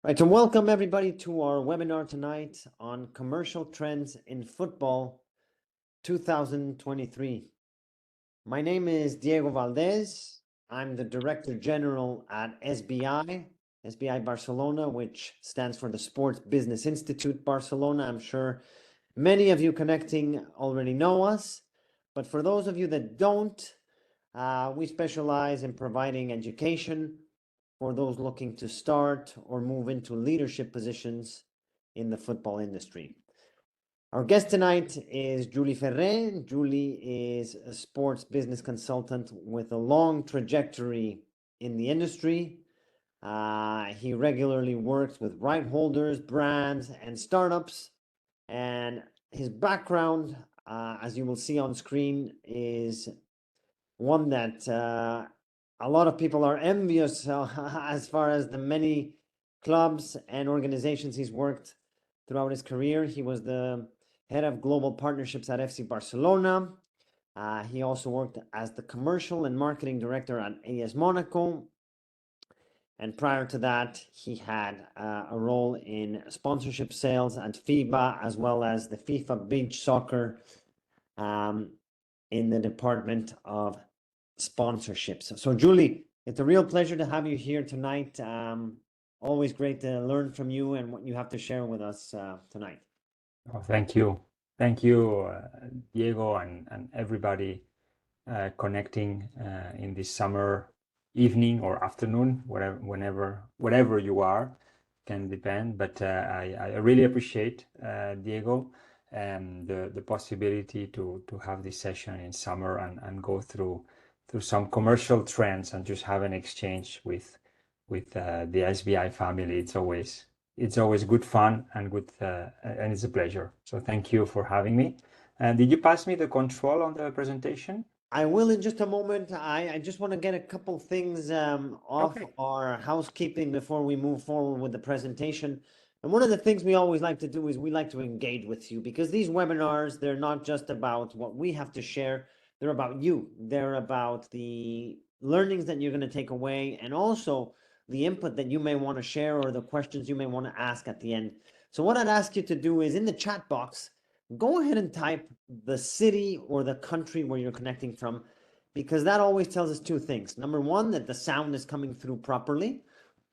Right, so welcome everybody to our webinar tonight on commercial trends in football 2023. My name is Diego Valdez. I'm the Director General at SBI Barcelona, which stands for the Sports Business Institute Barcelona. I'm sure many of you connecting already know us, but for those of you that don't, we specialize in providing education for those looking to start or move into leadership positions in the football industry. Our guest tonight is Juli Ferré. Juli is a sports business consultant with a long trajectory in the industry. He regularly works with right holders, brands, and startups. And his background, as you will see on screen, is one that a lot of people are envious as far as the many clubs and organizations he's worked throughout his career. He was the head of global partnerships at FC Barcelona. He also worked as the commercial and marketing director at AS Monaco. And prior to that, he had a role in sponsorship sales at FIBA, as well as the FIFA Beach Soccer in the department of sponsorships. So Juli, it's a real pleasure to have you here tonight. Always great to learn from you and what you have to share with us tonight. Oh, thank you. Thank you, Diego, and everybody connecting in this summer evening or afternoon, wherever you are, can depend. But I really appreciate, Diego, the possibility to have this session in summer and go through some commercial trends and just have an exchange with the SBI family. It's always good fun and good and it's a pleasure. So thank you for having me. And did you pass me the control on the presentation? I will in just a moment. I just want to get a couple things off Okay. our housekeeping before we move forward with the presentation. And one of the things we always like to do is we like to engage with you, because these webinars, they're not just about what we have to share, they're about you. They're about the learnings that you're going to take away, and also the input that you may want to share or the questions you may want to ask at the end. So what I'd ask you to do is, in the chat box, go ahead and type the city or the country where you're connecting from, because that always tells us two things. Number one, that the sound is coming through properly.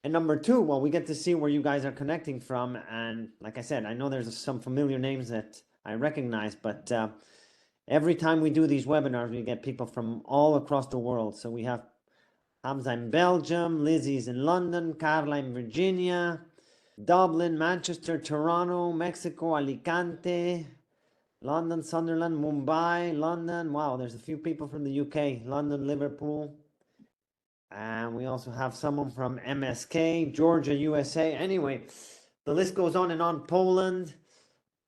And number two, well, we get to see where you guys are connecting from. And like I said, I know there's some familiar names that I recognize, but every time we do these webinars, we get people from all across the world. So we have Hamza in Belgium, Lizzie's in London, Carla in Virginia, Dublin, Manchester, Toronto, Mexico, Alicante, London, Sunderland, Mumbai, London. Wow, there's a few people from the UK, London, Liverpool. And we also have someone from MSK, Georgia, USA. Anyway, the list goes on and on. Poland.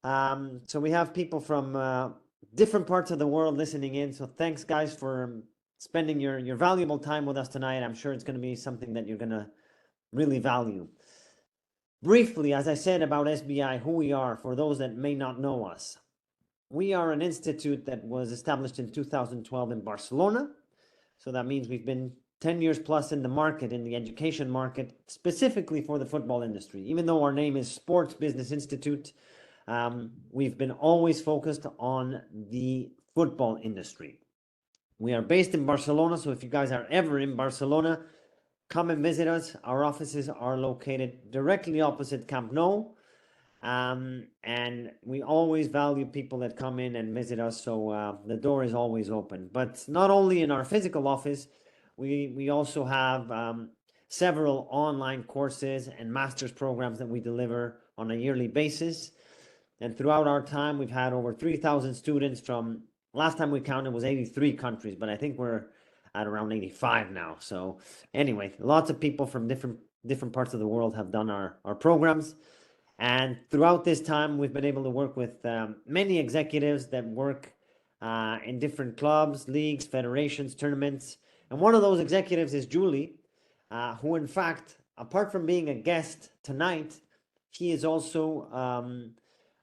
So we have people from different parts of the world listening in. So thanks, guys, for spending your valuable time with us tonight. I'm sure it's going to be something that you're going to really value. Briefly, as I said about SBI, who we are, for those that may not know us. We are an institute that was established in 2012 in Barcelona. So that means we've been 10 years plus in the market, in the education market, specifically for the football industry. Even though our name is Sports Business Institute, we've been always focused on the football industry. We are based in Barcelona, so if you guys are ever in Barcelona, come and visit us. Our offices are located directly opposite Camp Nou. And we always value people that come in and visit us, so the door is always open. But not only in our physical office, we also have several online courses and master's programs that we deliver on a yearly basis. And throughout our time, we've had over 3,000 students from, last time we counted was 83 countries, but I think we're at around 85 now. So anyway, lots of people from different parts of the world have done our programs. And throughout this time, we've been able to work with many executives that work in different clubs, leagues, federations, tournaments. And one of those executives is Juli, who in fact, apart from being a guest tonight, he is also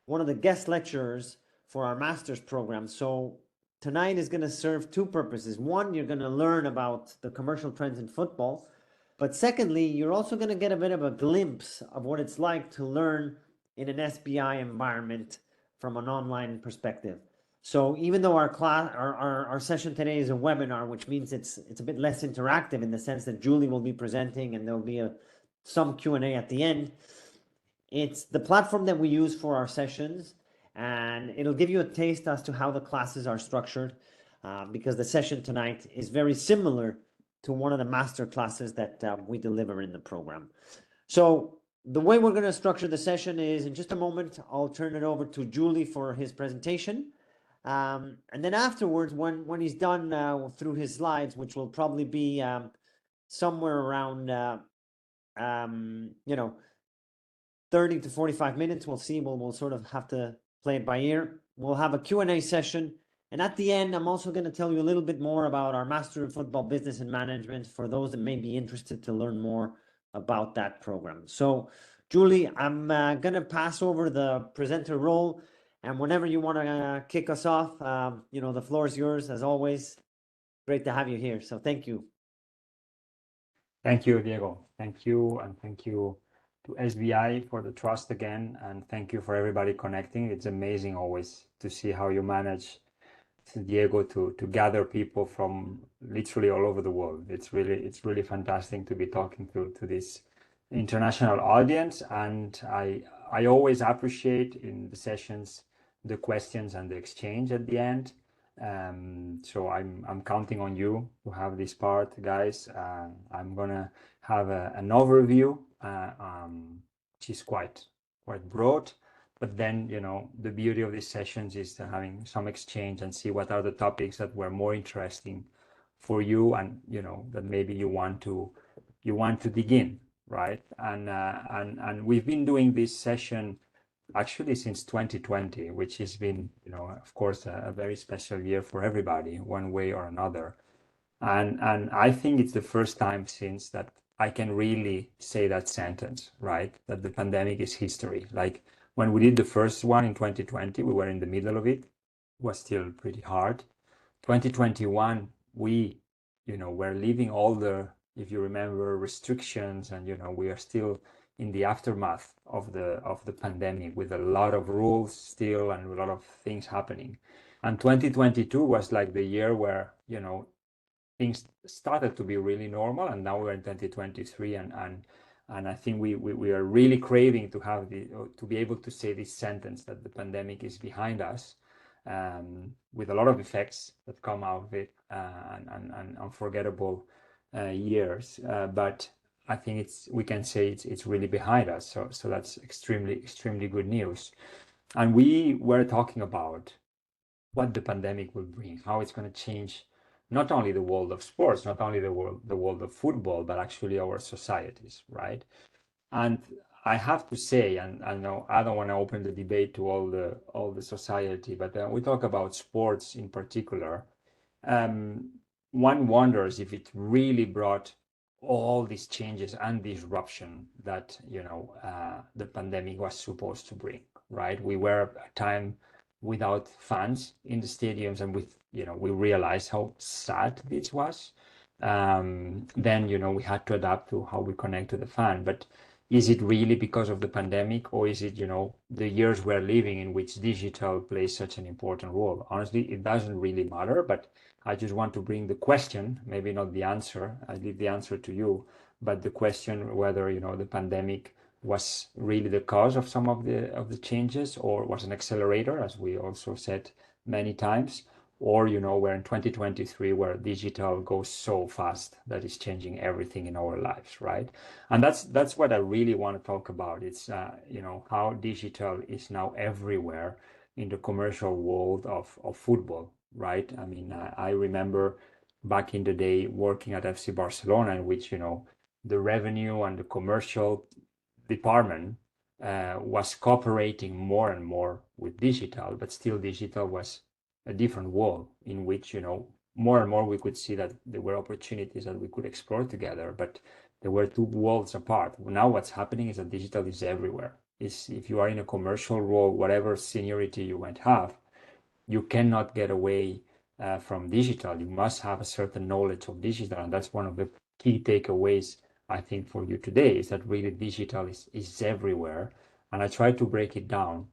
one of the guest lecturers for our master's program. So tonight is going to serve two purposes. One, you're going to learn about the commercial trends in football. But secondly, you're also going to get a bit of a glimpse of what it's like to learn in an SBI environment from an online perspective. So even though our session today is a webinar, which means it's a bit less interactive in the sense that Julie will be presenting and there'll be some Q&A at the end. It's the platform that we use for our sessions, and it'll give you a taste as to how the classes are structured, because the session tonight is very similar to one of the master classes that we deliver in the program. So the way we're going to structure the session is, in just a moment, I'll turn it over to Julie for his presentation. And then afterwards, when he's done through his slides, which will probably be somewhere around, 30 to 45 minutes, we'll see, we'll sort of have to play it by ear. We'll have a Q&A session. And at the end, I'm also going to tell you a little bit more about our Master in Football Business and Management for those that may be interested to learn more about that program. So, Julie, I'm going to pass over the presenter role. And whenever you want to kick us off, the floor is yours, as always. Great to have you here. So thank you. Thank you, Diego. Thank you. And thank you to SBI for the trust again. And thank you for everybody connecting. It's amazing always to see how you manage, Diego, to gather people from literally all over the world. It's really fantastic to be talking to this international audience, and I always appreciate in the sessions the questions and the exchange at the end. So I'm counting on you to have this part, guys. I'm gonna have an overview, which is quite broad. But then, the beauty of these sessions is having some exchange and see what are the topics that were more interesting for you, and that maybe you want to dig in, right? And we've been doing this session actually since 2020, which has been, of course, a very special year for everybody, one way or another. And I think it's the first time since that I can really say that sentence, right? That the pandemic is history. Like, when we did the first one in 2020, we were in the middle of it. It was still pretty hard. 2021, we, were leaving all the, if you remember, restrictions, and we are still in the aftermath of the pandemic with a lot of rules still and a lot of things happening. And 2022 was like the year where, things started to be really normal, and now we're in 2023, and I think we are really craving to have to be able to say this sentence that the pandemic is behind us, with a lot of effects that come out of it, and unforgettable years. But I think we can say it's really behind us. So that's extremely good news. And we were talking about what the pandemic will bring, how it's going to change not only the world of sports, not only the world of football, but actually our societies, right? And I have to say, and I know I don't want to open the debate to all the society, but we talk about sports in particular. One wonders if it really brought all these changes and disruption that the pandemic was supposed to bring, right? We were at a time without fans in the stadiums, and we realized how sad this was. Then we had to adapt to how we connect to the fan. But is it really because of the pandemic, or is it the years we're living in which digital plays such an important role? Honestly, it doesn't really matter, but I just want to bring the question, maybe not the answer. I leave the answer to you, but the question whether the pandemic was really the cause of some of the changes, or was an accelerator, as we also said many times, or we're in 2023 where digital goes so fast that it's changing everything in our lives, right? And that's what I really want to talk about. It's how digital is now everywhere in the commercial world of football, right? I mean, I remember back in the day working at FC Barcelona, in which the revenue and the commercial department was cooperating more and more with digital, but still digital was a different world in which more and more we could see that there were opportunities that we could explore together, but there were two worlds apart. Now what's happening is that digital is everywhere. If you are in a commercial role, whatever seniority you might have, you cannot get away from digital. You must have a certain knowledge of digital, and that's one of the key takeaways I think, for you today is that really digital is everywhere. And I try to break it down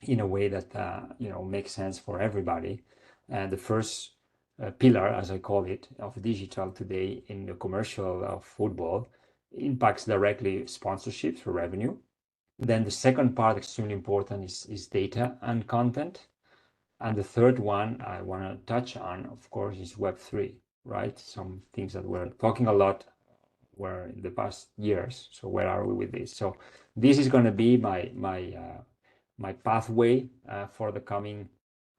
in a way that makes sense for everybody. And the first pillar, as I call it, of digital today in the commercial of football impacts directly sponsorships for revenue. Then the second part, extremely important, is data and content. And the third one I want to touch on, of course, is Web3, right? Some things that we're talking a lot were in the past years. So where are we with this? So this is going to be my pathway for the coming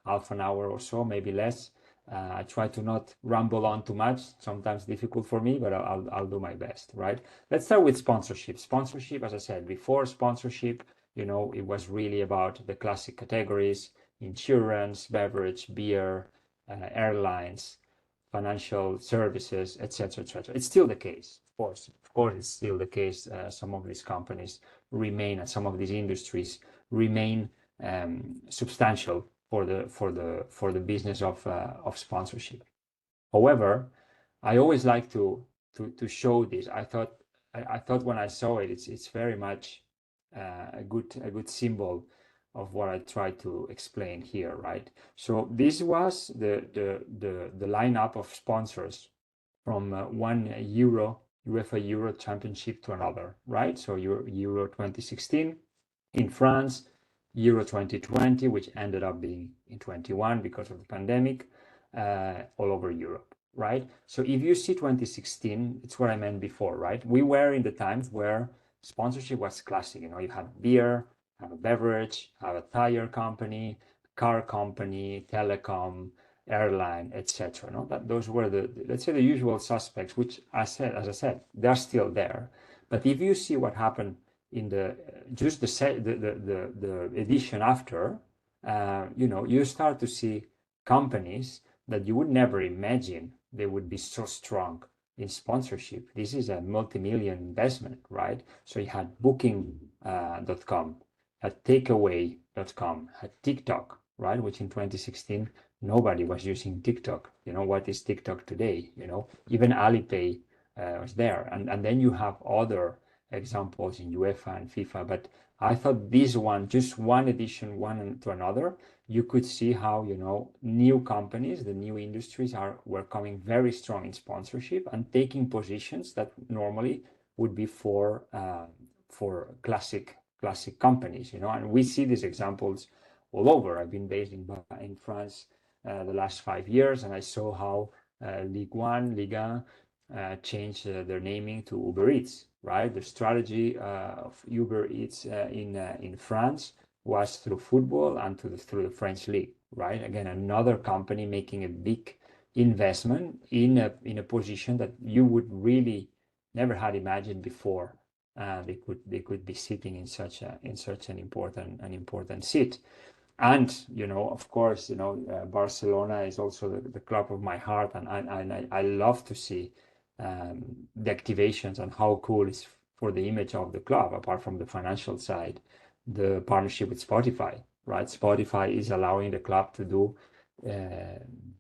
half an hour or so, maybe less. I try to not ramble on too much. Sometimes difficult for me, but I'll do my best, right? Let's start with sponsorship. Sponsorship, as I said before, sponsorship, it was really about the classic categories: insurance, beverage, beer, airlines, financial services, etc., etc. It's still the case, of course, it's still the case. Some of these companies remain, and some of these industries remain substantial for the business of sponsorship. However, I always like to show this. I thought when I saw it, it's very much a good symbol of what I try to explain here, right? So this was the lineup of sponsors from one UEFA Euro Championship to another, right? So Euro 2016 in France, Euro 2020, which ended up being in 21 because of the pandemic, all over Europe, right? So if you see 2016, it's what I meant before, right? We were in the times where sponsorship was classic. You had beer, have a beverage, have a tire company, car company, telecom, airline, etc. No, those were the, let's say, the usual suspects, which as I said, they're still there. But if you see what happened in the edition after, you start to see companies that you would never imagine they would be so strong in sponsorship. This is a multi-million investment, right? So you had Booking.com, had Takeaway.com, had TikTok, right? Which in 2016 nobody was using TikTok. What is TikTok today? Even Alipay was there, and then you have other examples in UEFA and FIFA. But I thought this one, just one edition, one to another, you could see how new companies, the new industries were coming very strong in sponsorship and taking positions that normally would be for classic companies, and we see these examples all over. I've been based in France the last 5 years, and I saw how Ligue 1, Ligue 1 changed their naming to Uber Eats, right? The strategy of Uber Eats in France was through football and through the French league, right? Again, another company making a big investment in a position that you would really never had imagined before. They could be sitting in such an important seat. And of course, Barcelona is also the club of my heart, and I love to see the activations and how cool it's for the image of the club. Apart from the financial side, the partnership with Spotify, right? Spotify is allowing the club to do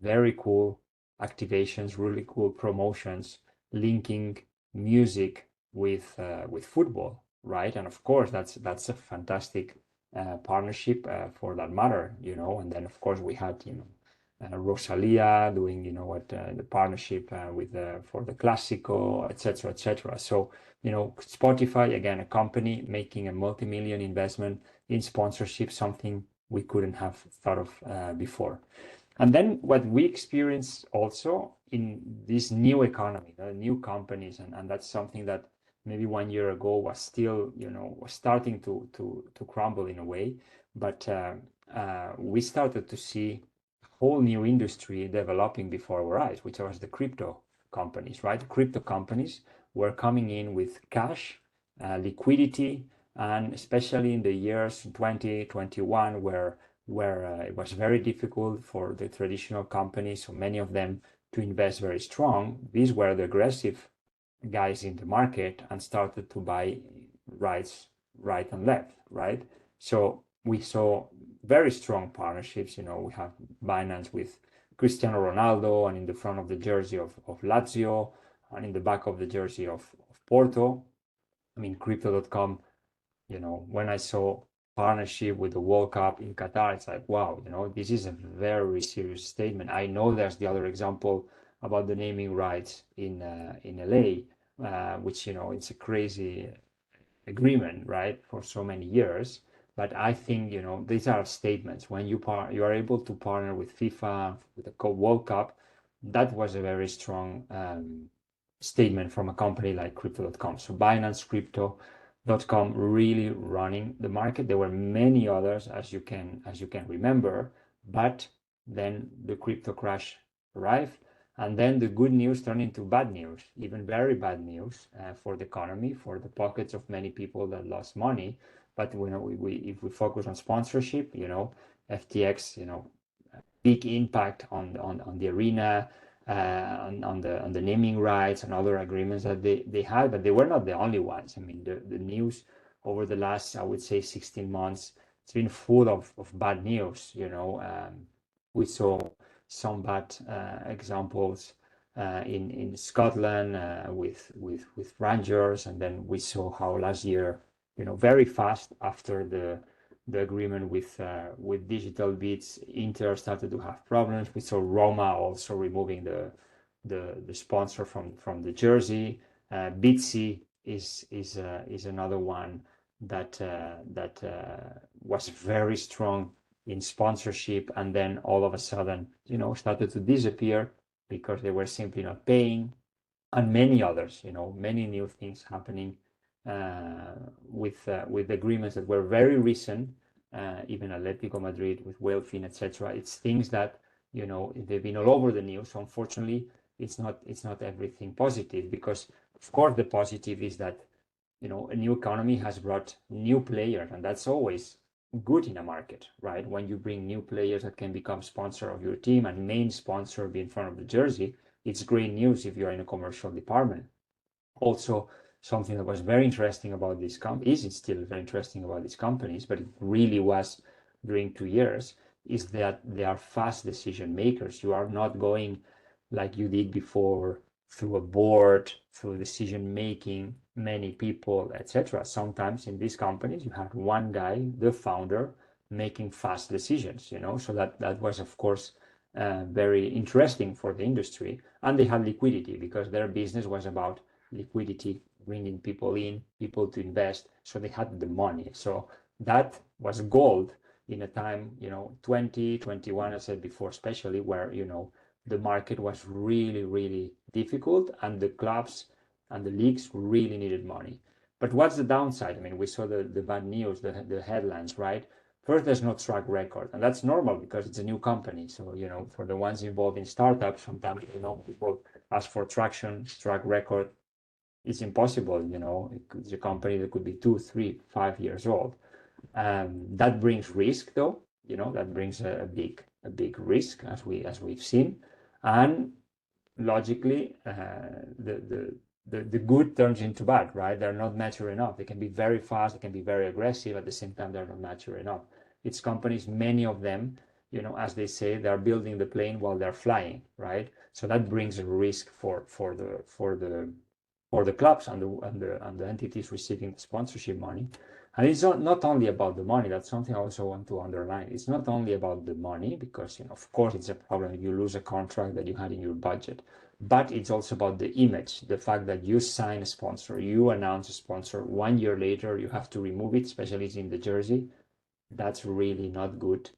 very cool activations, really cool promotions, linking music with football, right? And of course, that's a fantastic partnership for that matter, and then of course we had Rosalia doing the partnership with for the Clásico, etc. So Spotify, again, a company making a multi-million investment in sponsorship, something we couldn't have thought of before. And then what we experience also in this new economy, new companies, and that's something that maybe 1 year ago was still, was starting to crumble in a way. But we started to see a whole new industry developing before our eyes, which was the crypto companies, right? Crypto companies were coming in with cash, liquidity, and especially in the years 2021, where it was very difficult for the traditional companies, so many of them, to invest very strong. These were the aggressive guys in the market and started to buy rights right and left, right? So we saw very strong partnerships. We have Binance with Cristiano Ronaldo, and in the front of the jersey of Lazio, and in the back of the jersey of Porto. I mean, crypto.com, when I saw partnership with the World Cup in Qatar, it's like, wow, this is a very serious statement. I know there's the other example about the naming rights in LA, which, it's a crazy agreement, right, for so many years. But I think, these are statements. When you are able to partner with FIFA, with the World Cup, that was a very strong statement from a company like crypto.com. So Binance Crypto.com really running the market. There were many others, as you can remember, but then the crypto crash arrived, and then the good news turned into bad news, even very bad news for the economy, for the pockets of many people that lost money. But if we focus on sponsorship, FTX, big impact on the arena, on the naming rights and other agreements that they had, but they were not the only ones. I mean, the news over the last, I would say, 16 months, it's been full of bad news. We saw some bad examples in Scotland with Rangers, and then we saw how last year, very fast after the agreement with Digital Beats, Inter started to have problems. We saw Roma also removing the sponsor from the jersey. Bitsy is another one that was very strong in sponsorship, and then all of a sudden, started to disappear because they were simply not paying, and many others, many new things happening with agreements that were very recent, even Atletico Madrid with Wellfin, etc. It's things that, they've been all over the news. So unfortunately, it's not everything positive, because of course the positive is that, a new economy has brought new players, and that's always good in a market, right? When you bring new players that can become sponsor of your team and main sponsor be in front of the jersey, it's great news if you're in a commercial department. Also, something that was very interesting about this it's still very interesting about these companies, but it really was during 2 years, is that they are fast decision makers. You are not going like you did before through a board, through decision making, many people, etc. Sometimes in these companies you have one guy, the founder, making fast decisions, so that was of course very interesting for the industry. And they had liquidity, because their business was about liquidity, bringing people in, people to invest, so they had the money. So that was gold in a time, 2021, I said before, especially where, the market was really, really difficult, and the clubs and the leagues really needed money. But what's the downside? I mean, we saw the bad news, the headlines, right? First, there's no track record, and that's normal because it's a new company. So, for the ones involved in startups, sometimes, people ask for track record. It's impossible, it's a company that could be 2, 3, 5 years old. That brings risk, though, that brings a big risk, as we've seen. And logically, the good turns into bad, right? They're not mature enough. They can be very fast, they can be very aggressive. At the same time, they're not mature enough. It's companies, many of them, as they say, they're building the plane while they're flying, right? So that brings a risk for the clubs and the entities receiving the sponsorship money. And it's not only about the money. That's something I also want to underline. It's not only about the money, because, of course, it's a problem if you lose a contract that you had in your budget. But it's also about the image, the fact that you sign a sponsor, you announce a sponsor, 1 year later you have to remove it, especially in the jersey. That's really not good.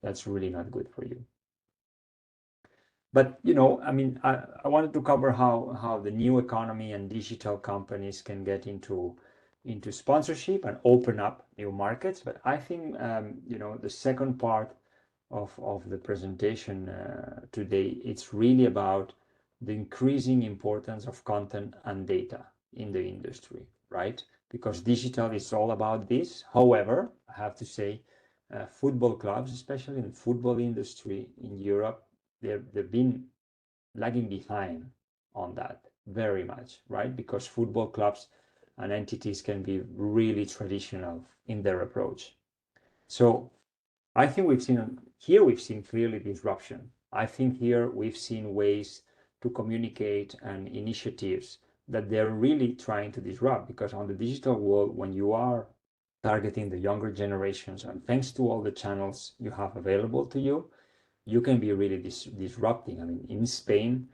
That's really not good for you. But, I mean, I wanted to cover how the new economy and digital companies can get into sponsorship and open up new markets. But I think, the second part of the presentation today, it's really about the increasing importance of content and data in the industry, right? Because digital is all about this. However, I have to say, football clubs, especially in the football industry in Europe, they've been lagging behind on that very much, right? Because football clubs and entities can be really traditional in their approach. So I think we've seen clearly disruption. I think here we've seen ways to communicate and initiatives that they're really trying to disrupt, because on the digital world, when you are targeting the younger generations, and thanks to all the channels you have available to you, you can be really disrupting. I mean, in Spain,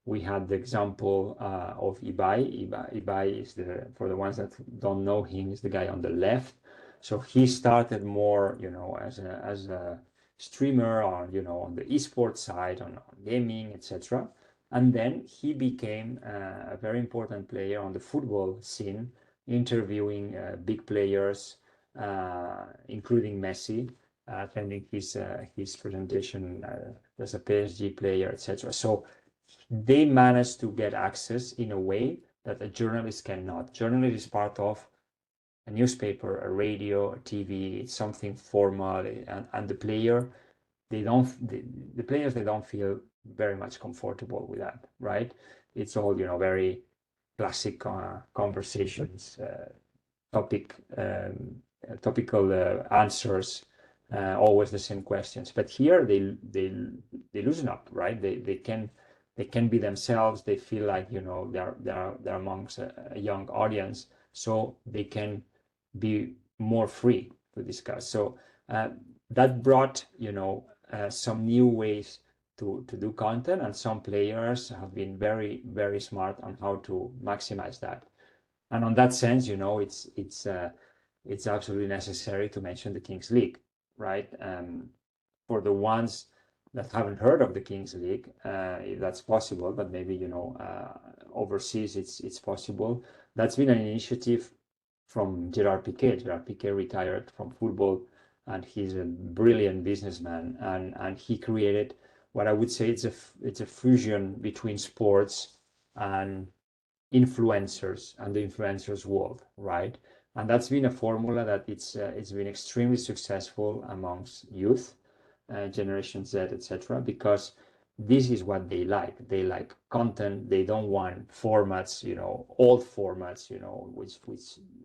we had the example of Ibai. Ibai is for the ones that don't know him, is the guy on the left. So he started more, as a streamer on, on the esports side, on gaming, etc. And then he became a very important player on the football scene, interviewing big players, including Messi, attending his presentation as a PSG player, etc. So they managed to get access in a way that a journalist cannot. Journalist is part of a newspaper, a radio, a TV, it's something formal, and the player, the players, they don't feel very much comfortable with that, right? It's all, very classic conversations, topical answers, always the same questions. But here they loosen up, right? They can be themselves. They feel like, they're amongst a young audience, so they can be more free to discuss. So that brought, some new ways to do content, and some players have been very, very smart on how to maximize that. And on that sense, it's absolutely necessary to mention the Kings League, right? For the ones that haven't heard of the Kings League, if that's possible, but maybe overseas it's possible. That's been an initiative from Gerard Piqué. Gerard Piqué retired from football, and he's a brilliant businessman, and he created what I would say it's a fusion between sports and influencers and the influencers world, right? And that's been a formula that it's been extremely successful amongst youth, Generation Z, etc., because this is what they like. They like content. They don't want formats, old formats, which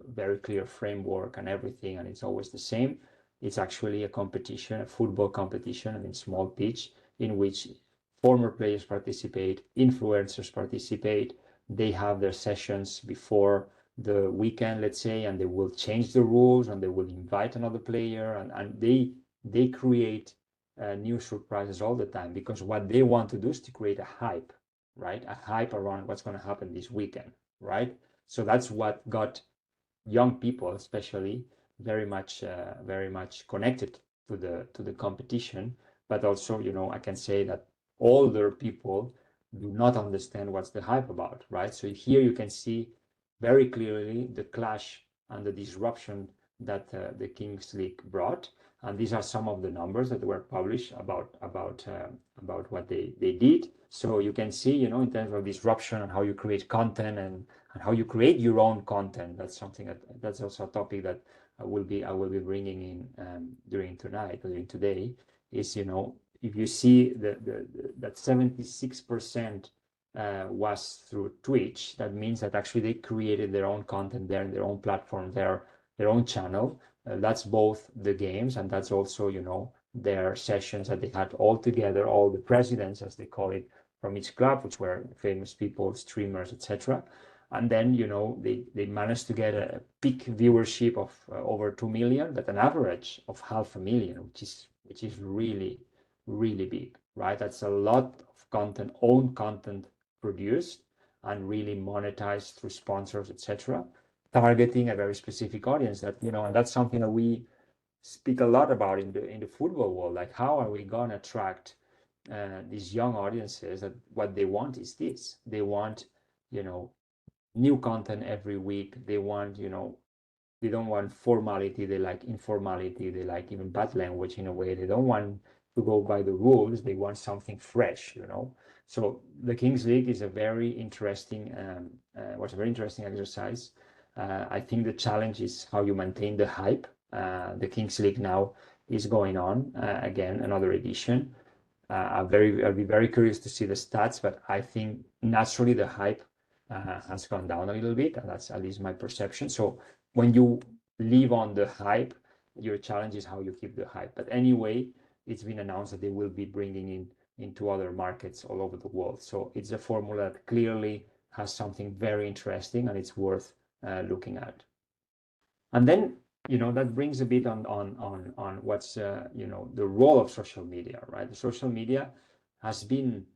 very clear framework and everything, and it's always the same. It's actually a competition, a football competition, small pitch, in which former players participate, influencers participate. They have their sessions before the weekend, let's say, and they will change the rules, and they will invite another player, and they create new surprises all the time, because what they want to do is to create a hype, right? A hype around what's going to happen this weekend, right? So that's what got young people, especially, very much connected to the competition. But also, I can say that older people do not understand what's the hype about, right? So here you can see very clearly the clash and the disruption that the Kings League brought. And these are some of the numbers that were published about what they did. So you can see, in terms of disruption and how you create content and how you create your own content. That's something that's also a topic that I will be bringing in during today. Is, if you see that 76% was through Twitch, that means that actually they created their own content there, their own platform, their own channel. That's both the games, and that's also, their sessions that they had all together, all the presidents, as they call it, from each club, which were famous people, streamers, etc. And then, they managed to get a peak viewership of over 2 million, but an average of 500,000, which is really, really big, right? That's a lot of content, own content produced and really monetized through sponsors, etc., targeting a very specific audience. That, and that's something that we speak a lot about in the football world. Like, how are we going to attract these young audiences that what they want is this? They want, new content every week. They want, they don't want formality. They like informality. They like even bad language in a way. They don't want to go by the rules. They want something fresh, So the Kings League is a very interesting, was a very interesting exercise. I think the challenge is how you maintain the hype. The Kings League now is going on again, another edition. I'll be very curious to see the stats, but I think naturally the hype has gone down a little bit, and that's at least my perception. So when you live on the hype, your challenge is how you keep the hype. But anyway, it's been announced that they will be bringing into other markets all over the world. So it's a formula that clearly has something very interesting and it's worth looking at. And then, that brings a bit on what's, the role of social media, right? The social media has been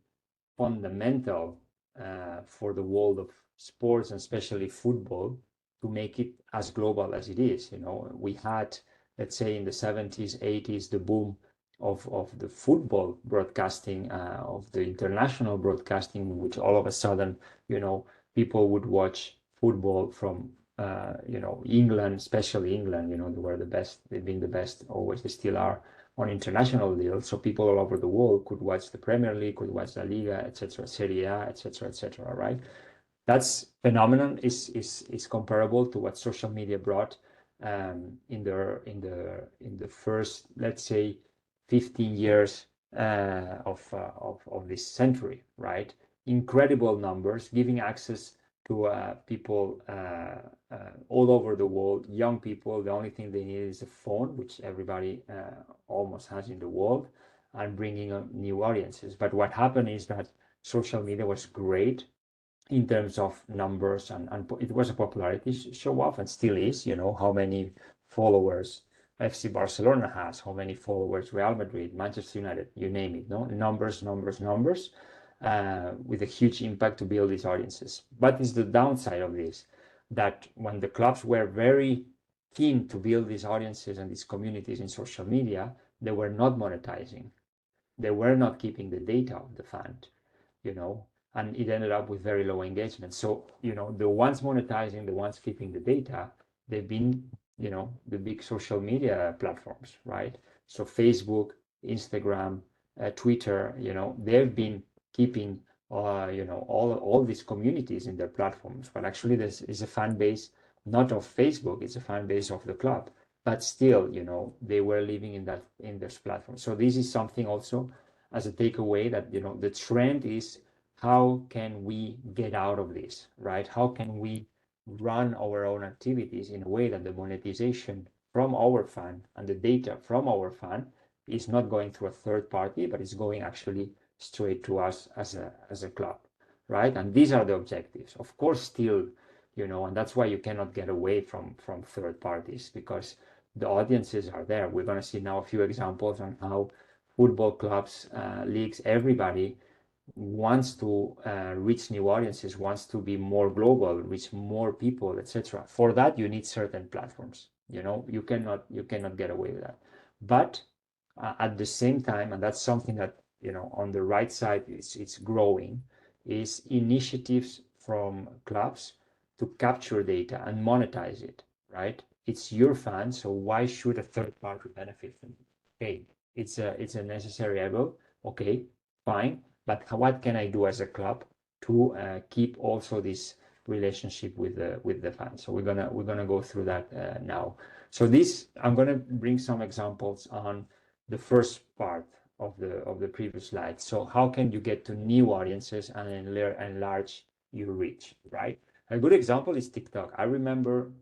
fundamental for the world of sports and especially football to make it as global as it is. We had, let's say in the 70s, 80s, the boom of the football broadcasting, of the international broadcasting, which all of a sudden, people would watch football from England, especially England. They were the best. They've been the best always. They still are on international deals, so people all over the world could watch the Premier League, could watch La Liga, etc., Serie A, etc., right? That's phenomenon is comparable to what social media brought in the first, let's say, 15 years of this century, right? Incredible numbers, giving access to people all over the world, young people. The only thing they need is a phone, which everybody almost has in the world, and bringing on new audiences. But what happened is that social media was great in terms of numbers, and it was a popularity show off, and still is. How many followers FC Barcelona has, how many followers Real Madrid, Manchester United, you name it. Numbers, with a huge impact to build these audiences. But it's the downside of this, that when the clubs were very keen to build these audiences and these communities in social media, they were not monetizing. They were not keeping the data of the fan, and it ended up with very low engagement. So, the ones monetizing, the ones keeping the data, they've been, the big social media platforms, right? So Facebook, Instagram, Twitter, they've been keeping, all these communities in their platforms. But actually, this is a fan base, not of Facebook, it's a fan base of the club. But still, they were living in this platform. So this is something also as a takeaway, that, the trend is, how can we get out of this, right? How can we run our own activities in a way that the monetization from our fan and the data from our fan is not going through a third party, but it's going actually straight to us as a club, right? And these are the objectives. Of course, still, and that's why you cannot get away from third parties, because the audiences are there. We're going to see now a few examples on how football clubs, leagues, everybody wants to reach new audiences, wants to be more global, reach more people, etc. For that, you need certain platforms. You cannot get away with that. But at the same time, and that's something that, on the right side, it's growing, is initiatives from clubs to capture data and monetize it, right? It's your fan, so why should a third party benefit from it? Okay, it's a necessary evil. Okay, fine. But what can I do as a club to keep also this relationship with the fans? So we're gonna go through that now. So I'm gonna bring some examples on the first part of the previous slide. So how can you get to new audiences and enlarge your reach, right? A good example is TikTok. I remember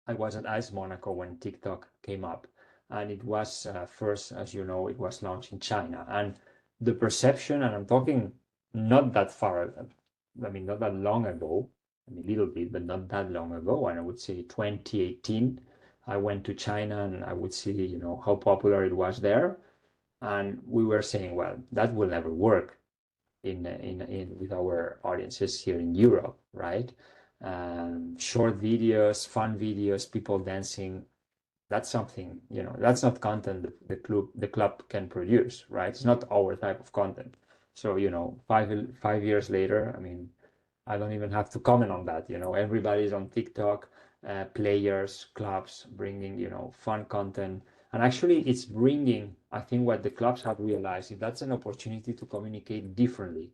I was at AS Monaco when TikTok came up, and it was first, as you know, it was launched in China. And the perception, and I'm talking not that far, not that long ago, a little bit, but not that long ago. And I would say 2018, I went to China, and I would see, how popular it was there. And we were saying, well, that will never work with our audiences here in Europe, right? Short videos, fun videos, people dancing. That's something, that's not content the club can produce, right? It's not our type of content. So, 5 years later, I don't even have to comment on that. Everybody's on TikTok, players, clubs bringing, fun content. And actually, it's bringing, I think what the clubs have realized is that's an opportunity to communicate differently.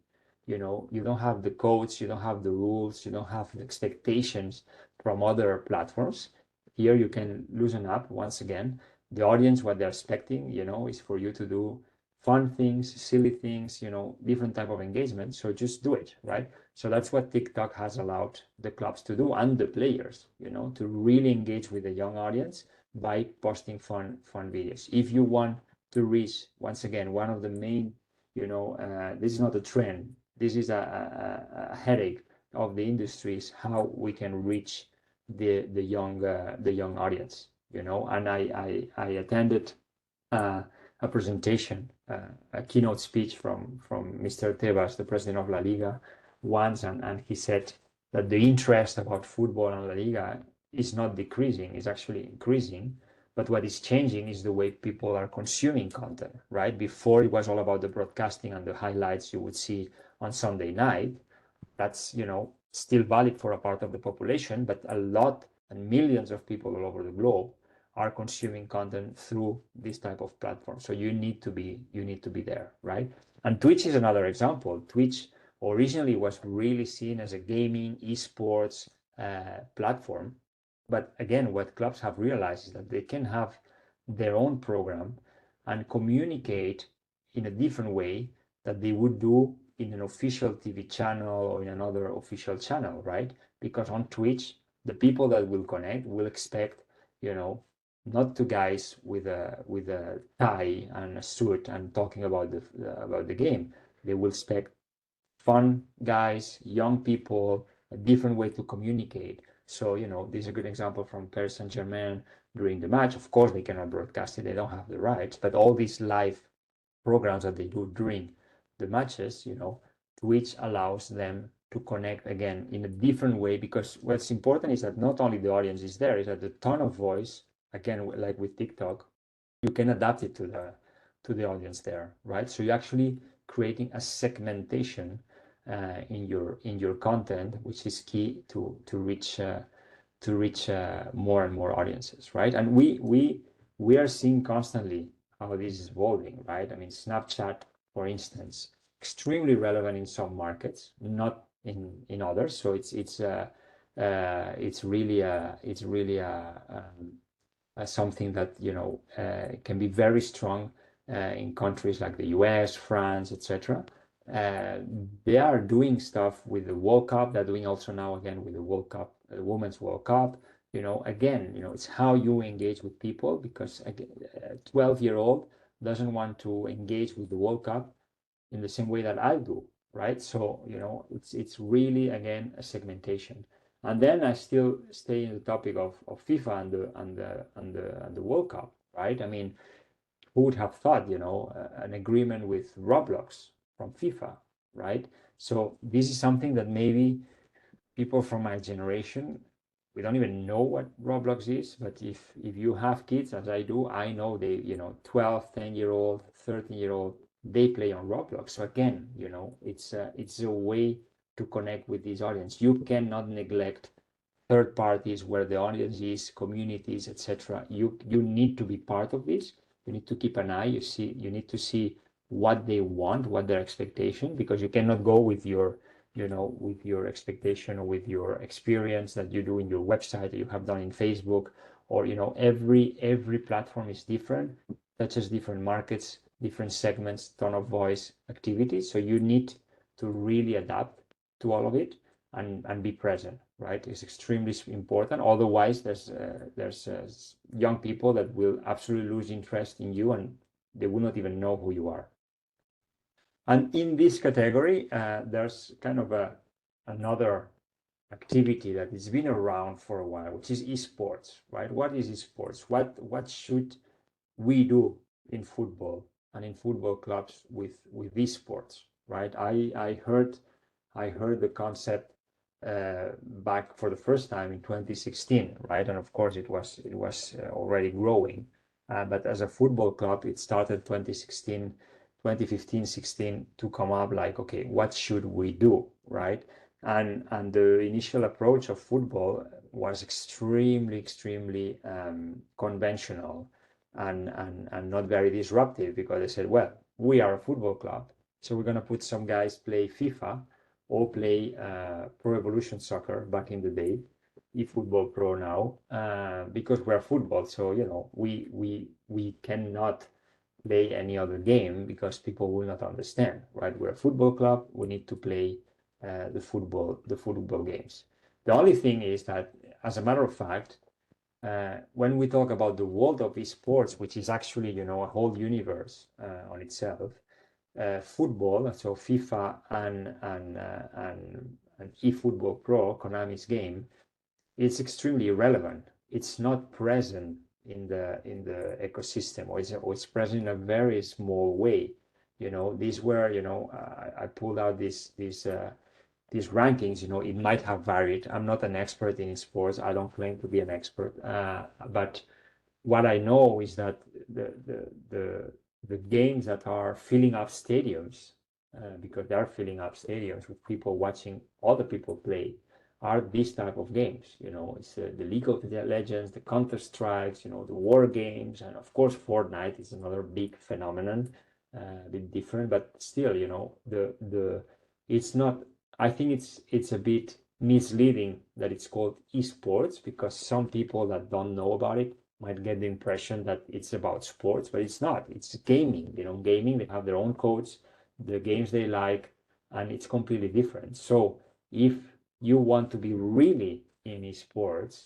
You don't have the codes, you don't have the rules, you don't have the expectations from other platforms. Here you can loosen up once again. The audience, what they're expecting, is for you to do fun things, silly things, different type of engagement. So just do it, right? So that's what TikTok has allowed the clubs to do, and the players, to really engage with the young audience by posting fun videos. If you want to reach, once again, one of the main, this is not a trend. This is a headache of the industry is how we can reach the young audience, you know. And I attended a presentation, a keynote speech from Mr. Tebas, the president of La Liga, once, and he said that the interest about football and La Liga is not decreasing, it's actually increasing. But what is changing is the way people are consuming content, right? Before it was all about the broadcasting and the highlights you would see on Sunday night. That's, you know, still valid for a part of the population, but a lot and millions of people all over the globe are consuming content through this type of platform. So you need to be there, right? And Twitch is another example. Twitch originally was really seen as a gaming esports platform. But again, what clubs have realized is that they can have their own program and communicate in a different way that they would do in an official TV channel or in another official channel, right? Because on Twitch, the people that will connect will expect, you know, not two guys with a tie and a suit and talking about the game. They will expect fun guys, young people, a different way to communicate. So, you know, this is a good example from Paris Saint-Germain during the match. Of course, they cannot broadcast it, they don't have the rights, but all these live programs that they do during the matches, you know, Twitch allows them to connect again in a different way, because what's important is that not only the audience is there, is that the tone of voice, again, like with TikTok, you can adapt it to the audience there, right? So you're actually creating a segmentation in your content, which is key to reach more and more audiences, right? And we are seeing constantly how this is evolving, right? I mean, Snapchat, for instance, extremely relevant in some markets, not in others. So it's really something that, you know, can be very strong in countries like the US, France, etc. They are doing stuff with the World Cup. They're doing also now again with the World Cup, the Women's World Cup. You know, again, you know, it's how you engage with people, because again, a 12-year-old doesn't want to engage with the World Cup in the same way that I do, right? So, you know, it's really again a segmentation. And then I still stay in the topic of FIFA and the World Cup, right? I mean, who would have thought, you know, an agreement with Roblox from FIFA, right? So this is something that maybe people from my generation, we don't even know what Roblox is, but if you have kids, as I do, I know they, you know, 12, 10-year-old, 13-year-old, they play on Roblox. So again, you know, it's a way to connect with this audience. You cannot neglect third parties where the audience is, communities, etc. You need to be part of this. You need to keep an eye. You need to see what they want, what their expectation, because you cannot go with your, you know, with your expectation or with your experience that you do in your website, that you have done in Facebook, or, you know, every platform is different, touches different markets, different segments, tone of voice, activities. So you need to really adapt to all of it and be present, right? It's extremely important. Otherwise, there's young people that will absolutely lose interest in you, and they will not even know who you are. And in this category, there's kind of another activity that has been around for a while, which is esports, right? What is esports? What should we do in football and in football clubs with esports, right? I heard the concept back for the first time in 2016, right? And of course, it was already growing. But as a football club, it started 2016, 2015, 16 to come up like, okay, what should we do, right? And the initial approach of football was extremely conventional and not very disruptive, because they said, well, we are a football club, so we're going to put some guys play FIFA or play Pro Evolution Soccer back in the day, eFootball Pro now, because we're football. So, you know, we cannot play any other game because people will not understand, right? We're a football club. We need to play the football games. The only thing is that, as a matter of fact, when we talk about the world of esports, which is actually, you know, a whole universe on itself, football, so FIFA and an eFootball Pro, Konami's game, it's extremely relevant. It's not present in the ecosystem, or it's present in a very small way. These were, I pulled out these rankings. It might have varied. I'm not an expert in sports. I don't claim to be an expert, but what I know is that the games that are filling up stadiums, because they are filling up stadiums with people watching other people play, are these type of games. It's the League of Legends, the Counter Strikes, the war games, and of course Fortnite is another big phenomenon, a bit different, but still, it's not. I think it's a bit misleading that it's called esports, because some people that don't know about it might get the impression that it's about sports, but it's not. It's gaming. Gaming, they have their own codes, the games they like, and it's completely different. So if you want to be really in esports,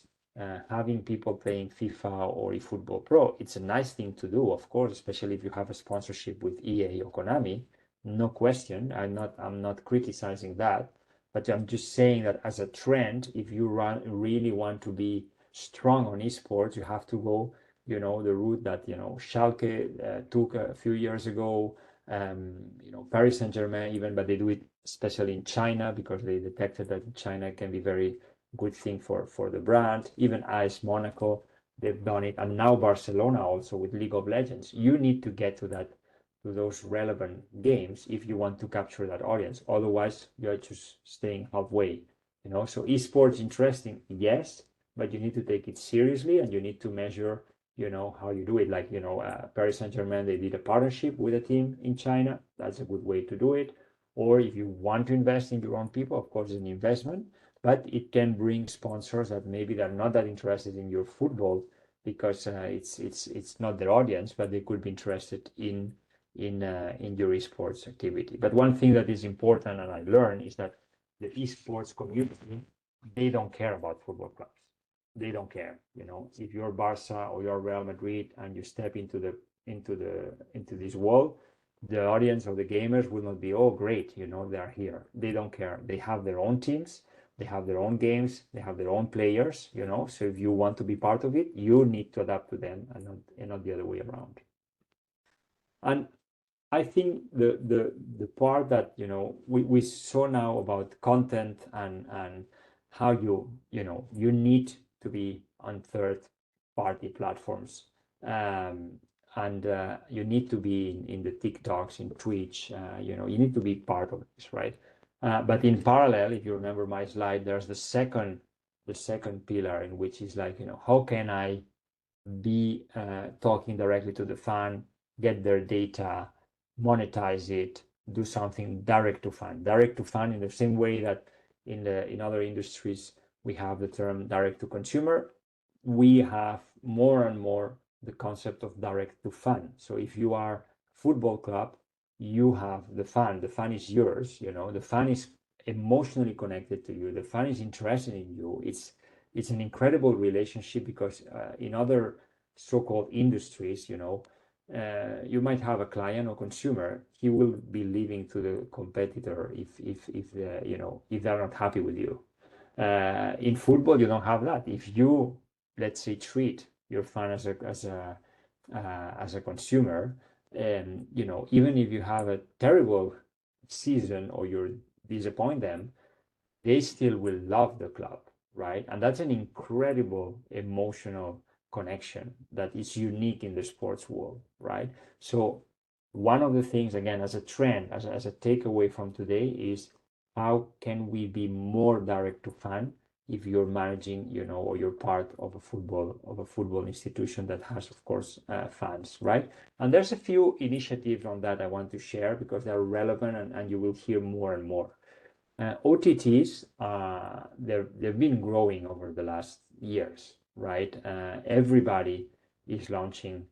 having people playing FIFA or eFootball Pro, it's a nice thing to do, of course, especially if you have a sponsorship with EA or Konami. No question. I'm not criticizing that, but I'm just saying that as a trend, if you really want to be strong on esports, you have to go, the route that, Schalke took a few years ago, Paris Saint-Germain even, but they do it especially in China because they detected that China can be very good thing for the brand. Even AS Monaco, they've done it, and now Barcelona also with League of Legends. You need to get to those relevant games if you want to capture that audience. Otherwise, you're just staying halfway. So esports interesting, yes, but you need to take it seriously, and you need to measure, how you do it. Like, Paris Saint-Germain, they did a partnership with a team in China. That's a good way to do it. Or if you want to invest in your own people, of course, it's an investment, but it can bring sponsors that maybe they're not that interested in your football because it's not their audience, but they could be interested in your esports activity. But one thing that is important, and I learned, is that the esports community, they don't care about football clubs. They don't care. If you're Barca or you're Real Madrid and you step into this wall, the audience or the gamers will not be, oh great, they are here. They don't care. They have their own teams, they have their own games, they have their own players. So if you want to be part of it, you need to adapt to them, and not the other way around. And I think the part that we saw now about content and how you need to be on third party platforms, and you need to be in the TikToks, in Twitch, you need to be part of this, right? But in parallel, if you remember my slide, there's the second pillar, in which is like, how can I be talking directly to the fan, get their data, monetize it, do something direct to fan in the same way that in other industries we have the term direct to consumer. We have more and more the concept of direct to fan. So if you are a football club, you have the fan is yours, the fan is emotionally connected to you, the fan is interested in you. It's an incredible relationship, because in other so-called industries, you might have a client or consumer, he will be leaving to the competitor if they're not happy with you. In football, you don't have that. If you, let's say, treat your fan as a consumer, and even if you have a terrible season or you disappoint them, they still will love the club, right? And that's an incredible emotional connection that is unique in the sports world, right? So one of the things, again, as a trend, as a takeaway from today, is how can we be more direct to fan if you're managing, or you're part of a football institution that has, of course, fans, right? And there's a few initiatives on that I want to share because they're relevant, and you will hear more and more. OTTs, they've been growing over the last years, right? Everybody is launching.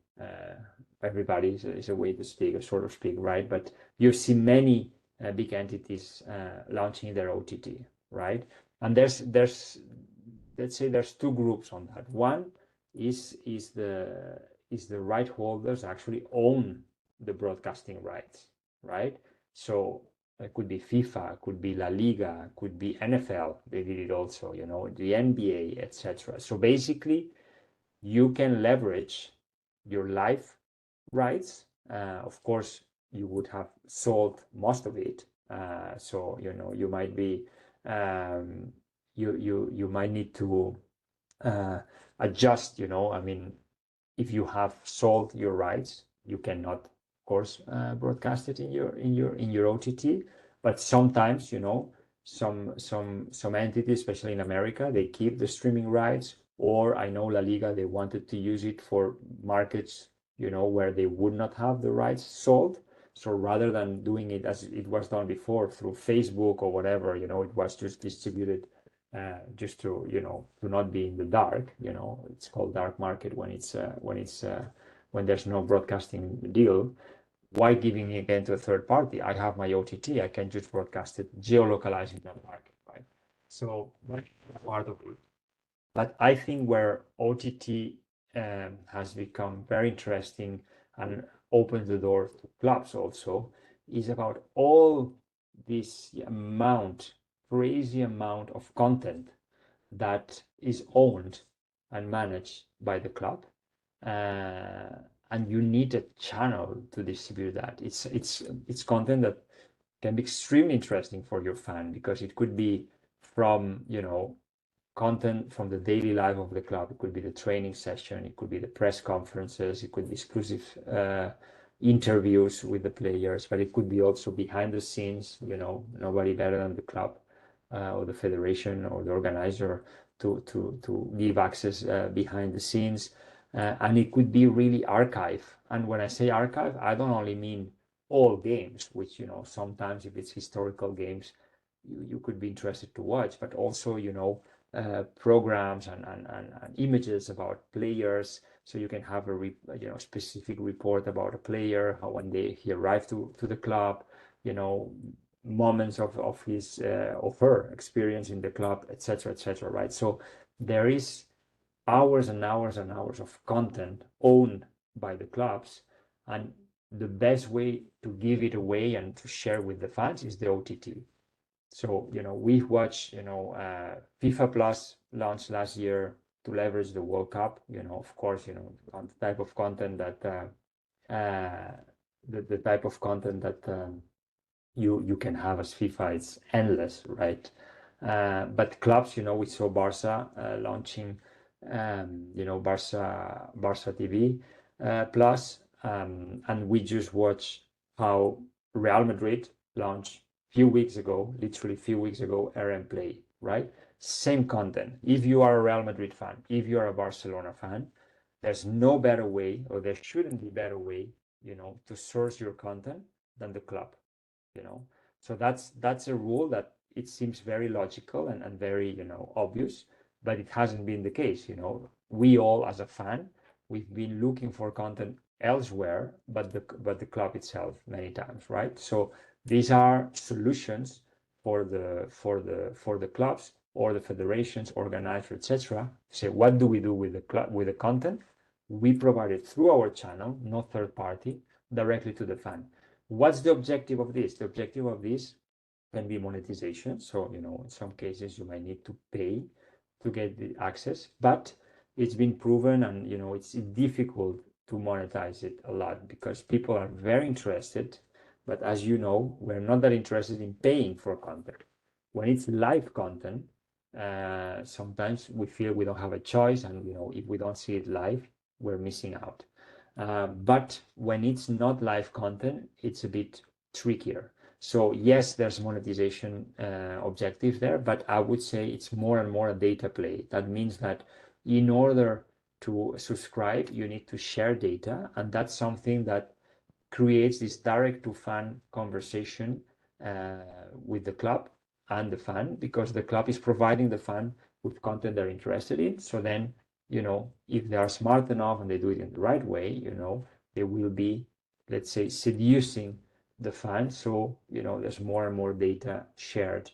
Everybody is a way to speak, a sort of speak, right? But you see many big entities launching their OTT, right? And there's let's say there's two groups on that. One is the right holders actually own the broadcasting rights, right? So It could be FIFA, could be La Liga, could be NFL. They did it also, you know, the NBA, etc. So basically, you can leverage your live rights. Of course, you would have sold most of it. So you know, you might be you might need to uh, adjust. You know, I mean, if you have sold your rights, you cannot, of course, broadcast it in your OTT. But sometimes, you know, some entities, especially in America, they keep the streaming rights. Or I know La Liga, they wanted to use it for markets, you know, where they would not have the rights sold. So rather than doing it as it was done before through Facebook or whatever, you know, it was just distributed just to, you know, to not be in the dark. You know, it's called dark market when there's no broadcasting deal. Why giving it again to a third party? I have my OTT. I can just broadcast it, geolocalizing that market, right? So that's part of it. But I think where OTT has become very interesting and opens the door to clubs also is about all this crazy amount of content that is owned and managed by the club. And you need a channel to distribute that. It's content that can be extremely interesting for your fan, because it could be from, you know, content from the daily life of the club. It could be the training session, it could be the press conferences, it could be exclusive interviews with the players, but it could be also behind the scenes. You know, nobody better than the club or the federation or the organizer to give access behind the scenes. And it could be really archive. And when I say archive, I don't only mean all games, which, you know, sometimes if it's historical games, you could be interested to watch, but also, you know, programs and images about players, so you can have a you know, specific report about a player, how when he arrived to the club, you know, moments of his of her experience in the club, etc., etc., right? So there is hours and hours and hours of content owned by the clubs, and the best way to give it away and to share with the fans is the OTT. So, you know, we watched, you know, FIFA Plus launched last year to leverage the World Cup. You know, of course, you know, on the type of content that the type of content that you can have as FIFA, it's endless, right? But clubs, you know, we saw Barca launching, you know, Barca TV Plus, and we just watched how Real Madrid launched few weeks ago, literally few weeks ago, RM Play, right? Same content. If you are a Real Madrid fan, if you are a Barcelona fan, there's no better way, or there shouldn't be better way, you know, to source your content than the club, you know. So that's a rule that it seems very logical and very, you know, obvious, but it hasn't been the case. You know, we all as a fan, we've been looking for content elsewhere, but the club itself many times, right? So these are solutions for the clubs or the federations, organizers, etc. Say, what do we do with the club, with the content? We provide it through our channel, not third party, directly to the fan. What's the objective of this? The objective of this can be monetization. So, you know, in some cases you might need to pay to get the access, but it's been proven, and, you know, it's difficult to monetize it a lot because people are very interested. But as you know, we're not that interested in paying for content. When it's live content, sometimes we feel we don't have a choice, and, you know, if we don't see it live, we're missing out. But when it's not live content, it's a bit trickier. So yes, there's monetization objective there, but I would say it's more and more a data play. That means that in order to subscribe, you need to share data, and that's something that creates this direct to fan conversation with the club and the fan, because the club is providing the fan with content they're interested in. So then, you know, if they are smart enough and they do it in the right way, you know, they will be, let's say, seducing the fan. So, you know, there's more and more data shared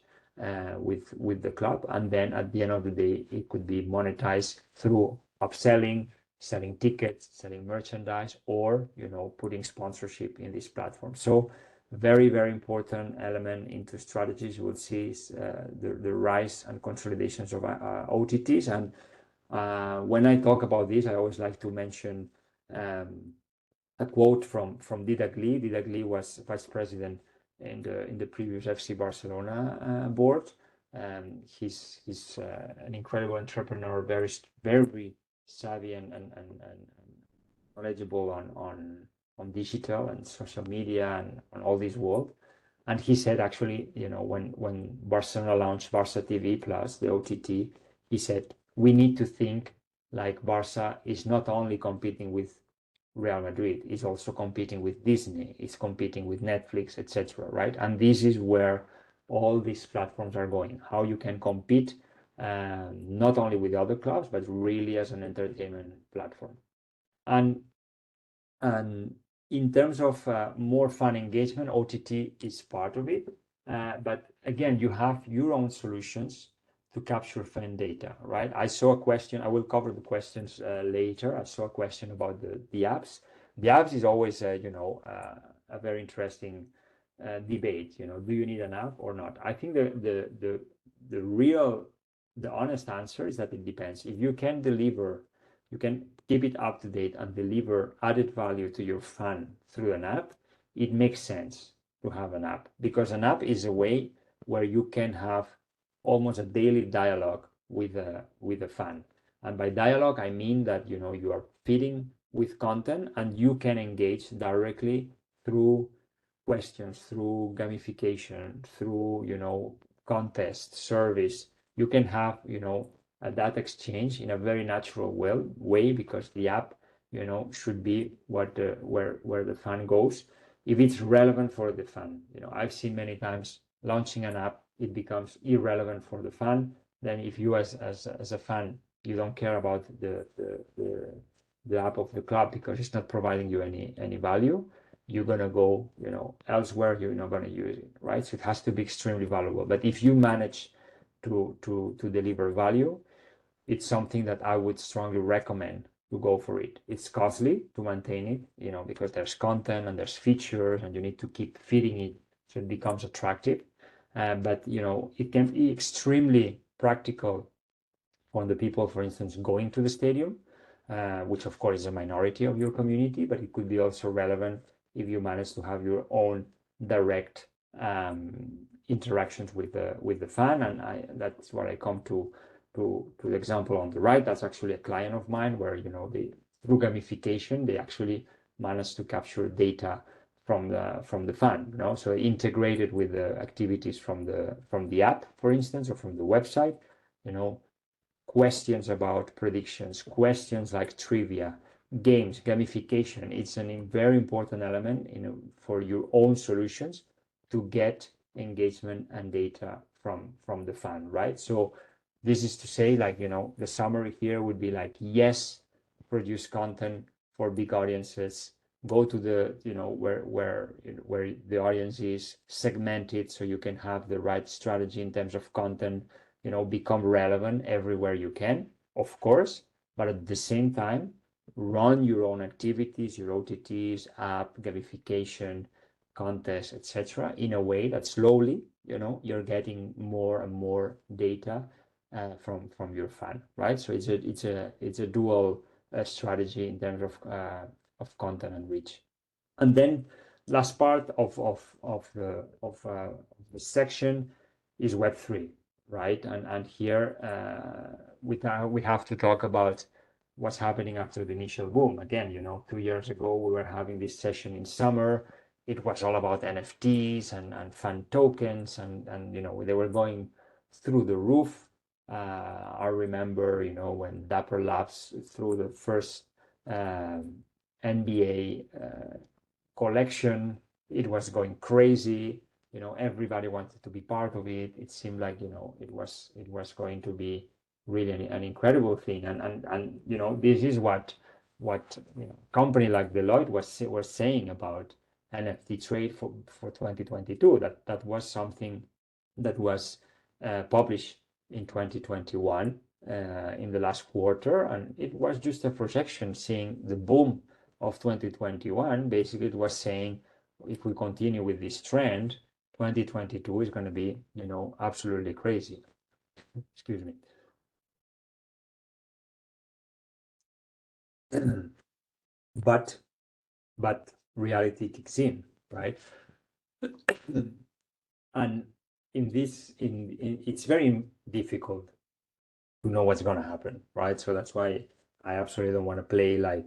with the club, and then at the end of the day, it could be monetized through upselling, selling tickets, selling merchandise, or, you know, putting sponsorship in this platform. So very, very important element into strategies we'll see is the rise and consolidations of OTTs. And when I talk about this, I always like to mention a quote from Didac Lee. Didac Lee was vice president in the previous FC Barcelona board. He's an incredible entrepreneur, very savvy and knowledgeable on digital and social media and on all this world. And he said, actually, when Barcelona launched Barça TV Plus, the OTT, he said, we need to think like Barça is not only competing with Real Madrid, is also competing with Disney, is competing with Netflix, etc. Right? And this is where all these platforms are going. How you can compete not only with other clubs, but really as an entertainment platform. And in terms of more fun engagement, OTT is part of it. But again, you have your own solutions to capture fan data, right? I saw a question, I will cover the questions later. I saw a question about the apps. The apps is always, a very interesting debate. Do you need an app or not? I think the honest answer is that it depends. If you can deliver, you can keep it up to date and deliver added value to your fan through an app, it makes sense to have an app, because an app is a way where you can have almost a daily dialogue with a fan. And by dialogue, I mean that you are feeding with content and you can engage directly through questions, through gamification, through contest, service. You can have a data exchange in a very natural way, because the app should be where the fan goes if it's relevant for the fan. I've seen many times launching an app, it becomes irrelevant for the fan. Then if you as a fan, you don't care about the app of the club because it's not providing you any value, you're gonna go elsewhere. You're not gonna use it, right? So it has to be extremely valuable. But if you manage to deliver value, it's something that I would strongly recommend to go for it. It's costly to maintain it, because there's content and there's features and you need to keep feeding it so it becomes attractive. But it can be extremely practical for the people, for instance, going to the stadium, which of course is a minority of your community, but it could be also relevant if you manage to have your own direct interactions with the fan. And that's where I come to the example on the right. That's actually a client of mine where through gamification they actually managed to capture data from the fan, so integrated with the activities from the app, for instance, or from the website. Questions about predictions, questions like trivia, games, gamification. It's a very important element for your own solutions to get engagement and data from the fan, right? So this is to say, the summary here would be yes, produce content for big audiences, go to the where the audience is, segment it so you can have the right strategy in terms of content, become relevant everywhere you can, of course, but at the same time run your own activities, your OTTs, app, gamification, contests, etc., in a way that slowly you're getting more and more data from your fan, right? So it's a dual strategy in terms of content and reach. And then last part of the section is Web3, right? And here we have to talk about what's happening after the initial boom. Again, 2 years ago we were having this session in summer. It was all about NFTs and fan tokens, and they were going through the roof. I remember, when Dapper Labs threw the first NBA collection, it was going crazy. Everybody wanted to be part of it. It seemed like it was going to be really an incredible thing. And this is what company like Deloitte was saying about NFT trade for 2022. That was something that was published in 2021 in the last quarter, and it was just a projection seeing the boom of 2021. Basically, it was saying, if we continue with this trend, 2022 is going to be, absolutely crazy. Excuse me. But reality kicks in, right? And it's very difficult to know what's going to happen, right? So that's why I absolutely don't want to play like,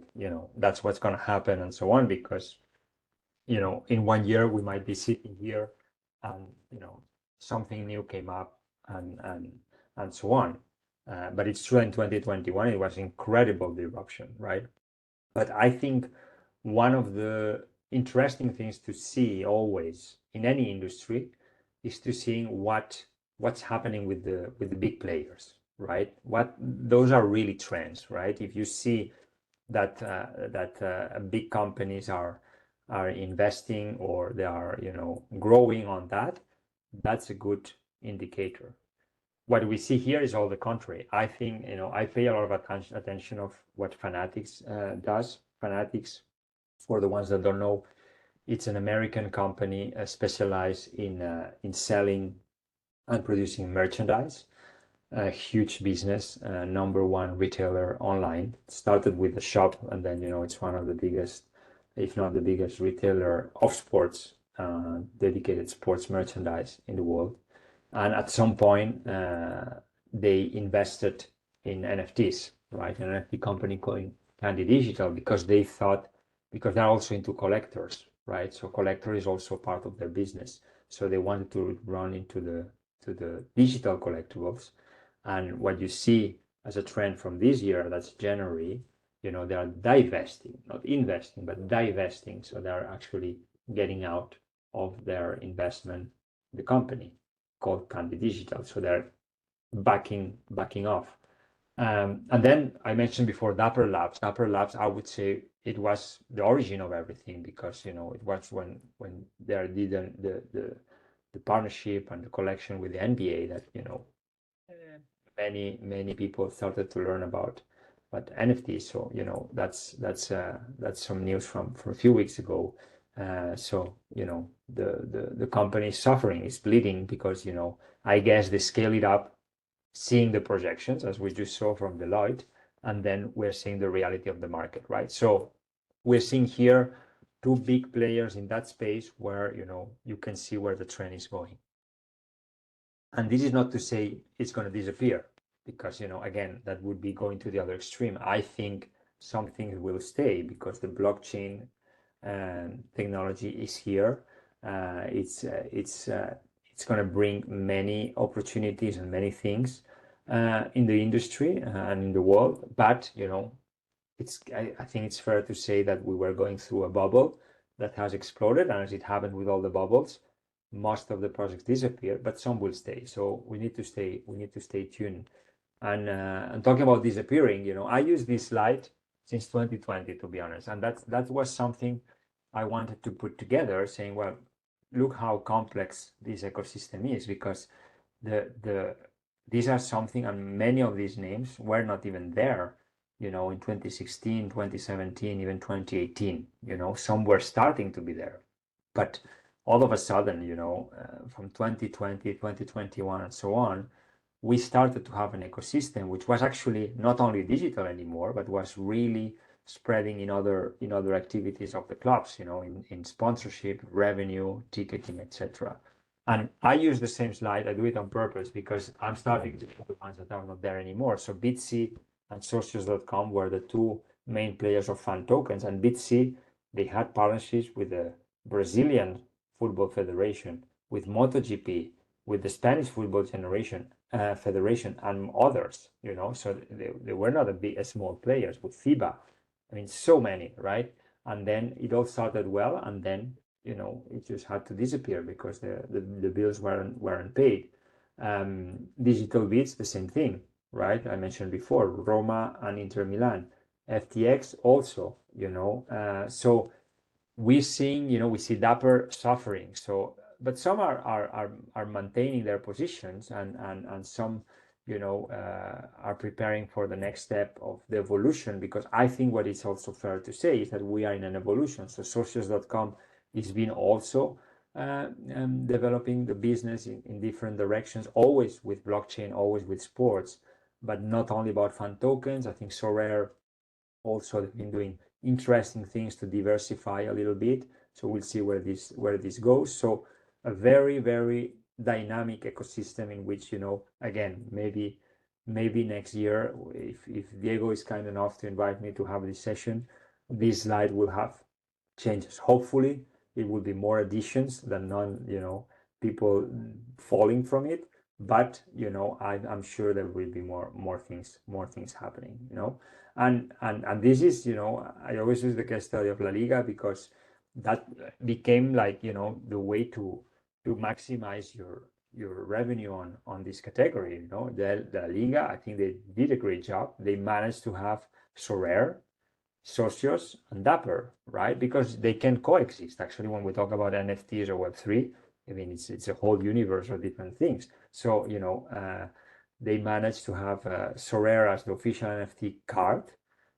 that's what's going to happen and so on, because, in 1 year we might be sitting here and, something new came up and so on. But it's true in 2021, it was incredible disruption, right? But I think one of the interesting things to see always in any industry is to seeing what's happening with the big players, right? What those are really trends, right? If you see that big companies are investing or they are growing on that, that's a good indicator. What we see here is all the contrary. I think I pay a lot of attention of what Fanatics does. Fanatics, for the ones that don't know, it's an American company specialized in selling and producing merchandise. A huge business, number one retailer online. Started with a shop, and then it's one of the biggest, if not the biggest, retailer of sports, dedicated sports merchandise in the world. And at some point, they invested in NFTs, right? An NFT company called Candy Digital, because they thought, because they're also into collectors, right? So collector is also part of their business. So they wanted to run into the digital collectibles. And what you see as a trend from this year, that's January, they are divesting, not investing, but divesting. So they're actually getting out of their investment, the company called Candy Digital. So they're backing off. And then I mentioned before Dapper Labs. Dapper Labs, I would say it was the origin of everything, because it was when they did the partnership and the collection with the NBA that many people started to learn about NFTs. So that's some news from a few weeks ago. So the company is suffering, is bleeding, because I guess they scale it up, seeing the projections as we just saw from Deloitte, and then we're seeing the reality of the market, right? So we're seeing here two big players in that space where you can see where the trend is going. And this is not to say it's going to disappear, because again, that would be going to the other extreme. I think some things will stay because the blockchain technology is here. It's going to bring many opportunities and many things in the industry and in the world. But I think it's fair to say that we were going through a bubble that has exploded, and as it happened with all the bubbles, most of the projects disappear, but some will stay. So we need to stay tuned. And talking about disappearing, I use this slide since 2020, to be honest, and that was something I wanted to put together, saying, well, look how complex this ecosystem is, because these are something, and many of these names were not even there, in 2016, 2017, even 2018. Some were starting to be there, but all of a sudden, from 2020, 2021, and so on, we started to have an ecosystem which was actually not only digital anymore, but was really spreading in other activities of the clubs, in sponsorship, revenue, ticketing, etc. And I use the same slide. I do it on purpose because I'm starting to put the ones that are not there anymore. So Bitsy and Socios.com were the two main players of fan tokens, and Bitsy, they had partnerships with the Brazilian Football Federation, with MotoGP, with the Spanish Football Federation, and others. So they were not a small players, with FIBA. I mean, so many, right? And then it all started well, and then it just had to disappear because the bills weren't paid. Digital Beats, the same thing, right? I mentioned before, Roma and Inter Milan, FTX also. So we're seeing, we see Dapper suffering. So, but some are maintaining their positions, and some, are preparing for the next step of the evolution. Because I think what is also fair to say is that we are in an evolution. So Socios.com it's been also developing the business in different directions, always with blockchain, always with sports, but not only about fan tokens. I think Sorare also have been doing interesting things to diversify a little bit. So we'll see where this goes. So a very, very dynamic ecosystem in which, again, maybe next year, if Diego is kind enough to invite me to have this session, this slide will have changes. Hopefully it will be more additions than people falling from it. But I'm sure there will be more things happening. And this is, I always use the case study of La Liga because that became like, the way to maximize your revenue on this category. The La Liga, I think they did a great job. They managed to have Sorare, Socios, and Dapper, right? Because they can coexist. Actually, when we talk about NFTs or Web3, I mean, it's a whole universe of different things. So, they managed to have Sorare as the official NFT card,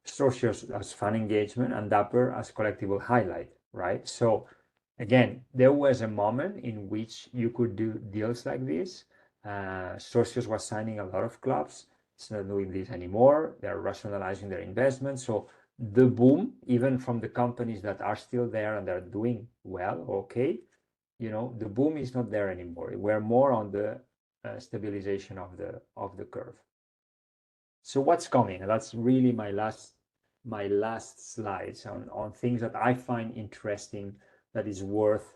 Socios as fan engagement, and Dapper as collectible highlight, right? So, again, there was a moment in which you could do deals like this. Socios was signing a lot of clubs. It's not doing this anymore. They're rationalizing their investments. So the boom, even from the companies that are still there and they're doing well, okay, the boom is not there anymore. We're more on the stabilization of the curve. So what's coming? And that's really my last slides on things that I find interesting that is worth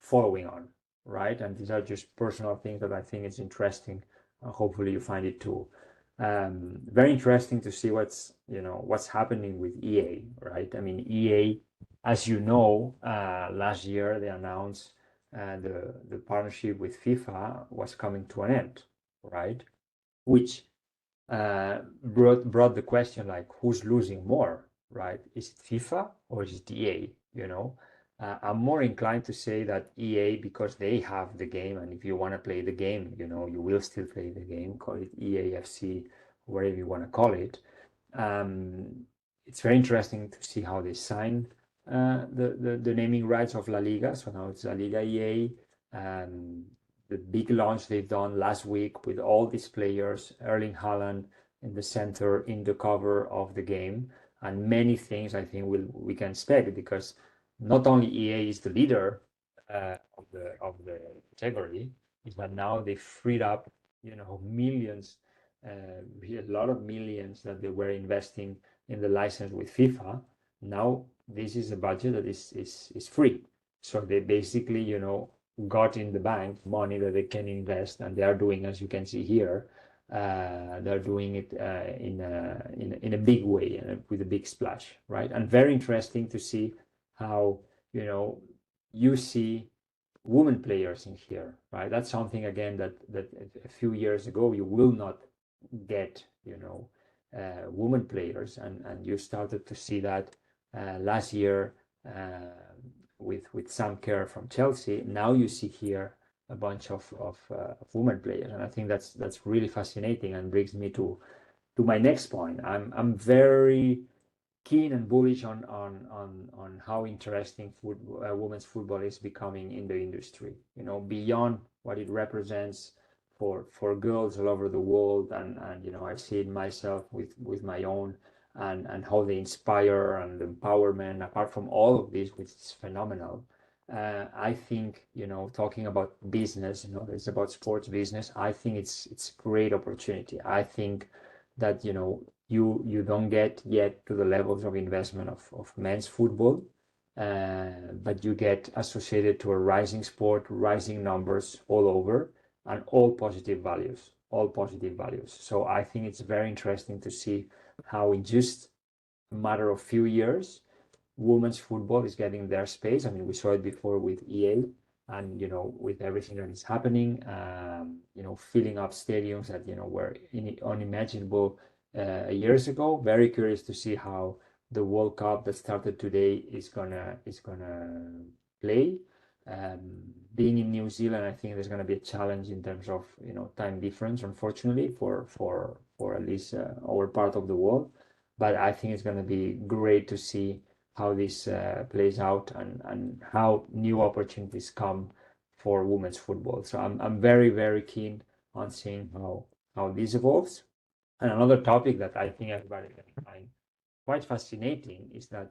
following on, right? And these are just personal things that I think is interesting. Hopefully you find it too. Very interesting to see what's happening with EA, right? I mean, EA, as you know, last year they announced the partnership with FIFA was coming to an end, right? Which brought the question like, who's losing more, right? Is it FIFA or is it EA? I'm more inclined to say that EA, because they have the game, and if you want to play the game, you will still play the game. Call it EAFC, whatever you want to call it. It's very interesting to see how they sign the naming rights of La Liga. So now it's La Liga EA. The big launch they've done last week with all these players, Erling Haaland in the center, in the cover of the game, and many things I think we can expect, because not only EA is the leader of the category, is that now they freed up millions, a lot of millions that they were investing in the license with FIFA. Now this is a budget that is free, so they basically got in the bank money that they can invest, and they are doing, as you can see here, they're doing it in a big way, with a big splash, right? And very interesting to see how you see women players in here, right? That's something again that a few years ago you will not get, women players, and you started to see that last year with Sam Kerr from Chelsea. Now you see here a bunch of women players, and I think that's really fascinating, and brings me to my next point. I'm very keen and bullish on how interesting women's football is becoming in the industry. Beyond what it represents for girls all over the world, and I see it myself with my own, and how they inspire and empowerment. Apart from all of this, which is phenomenal, I think talking about business, it's about sports business. I think it's a great opportunity. I think that you don't get yet to the levels of investment of men's football, but you get associated to a rising sport, rising numbers all over, and all positive values. So I think it's very interesting to see how in just a matter of few years, women's football is getting their space. I mean, we saw it before with EA, and with everything that is happening, filling up stadiums that were unimaginable years ago. Very curious to see how the World Cup that started today is gonna play. Being in New Zealand, I think there's gonna be a challenge in terms of time difference, unfortunately, for at least our part of the world. But I think it's gonna be great to see how this plays out and how new opportunities come for women's football. So I'm very, very keen on seeing how this evolves. And another topic that I think everybody can find quite fascinating is that,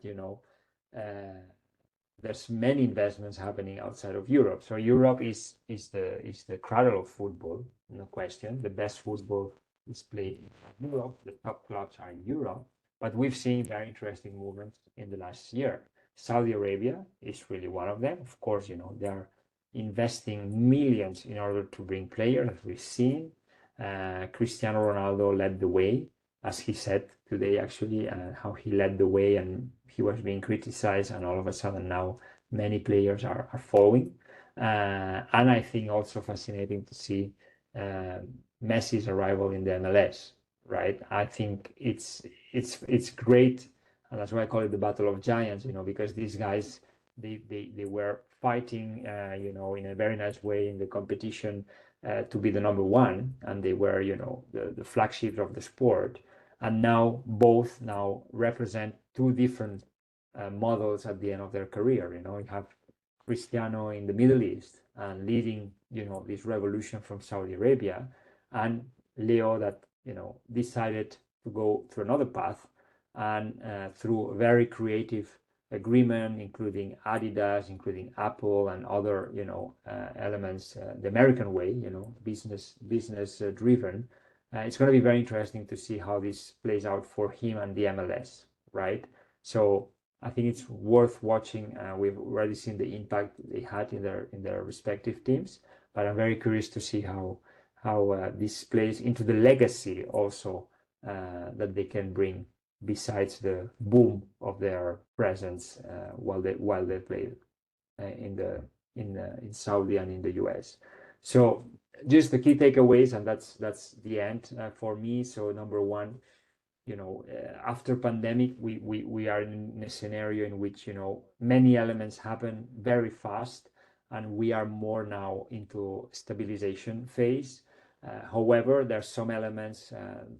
there's many investments happening outside of Europe. So Europe is the cradle of football, no question. The best football is played in Europe. The top clubs are in Europe. But we've seen very interesting movements in the last year. Saudi Arabia is really one of them. Of course, they're investing millions in order to bring players, as we've seen. Cristiano Ronaldo led the way, as he said today, actually, how he led the way and he was being criticized, and all of a sudden now many players are following. And I think also fascinating to see Messi's arrival in the MLS, right? I think it's great, and that's why I call it the Battle of Giants, because these guys they were fighting, in a very nice way in the competition to be the number one, and they were, the flagship of the sport. And now both represent two different models at the end of their career. You have Cristiano in the Middle East and leading, this revolution from Saudi Arabia, and Leo that, decided to go through another path and through a very creative agreement, including Adidas, including Apple, and other, elements, the American way, business driven. It's going to be very interesting to see how this plays out for him and the MLS, right? So I think it's worth watching. We've already seen the impact they had in their respective teams, but I'm very curious to see how this plays into the legacy also that they can bring, besides the boom of their presence while they play in Saudi and in the US. So just the key takeaways, and that's the end for me. So number one, after pandemic, we are in a scenario in which many elements happen very fast, and we are more now into stabilization phase. However, there are some elements,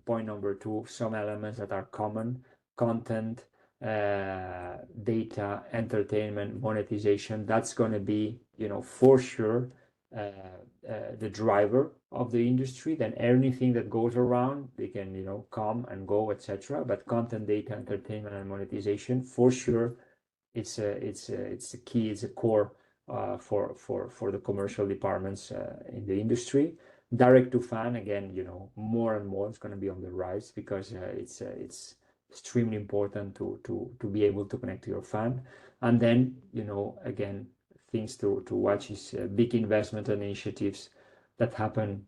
point number two, some elements that are common: content, data, entertainment, monetization. That's going to be, for sure, the driver of the industry. Then anything that goes around, they can, come and go, etc. But content, data, entertainment, and monetization, for sure, it's a key, it's a core for the commercial departments in the industry. Direct to fan, again, more and more it's going to be on the rise, because it's extremely important to be able to connect to your fan. And then, again, things to watch is big investment initiatives that happen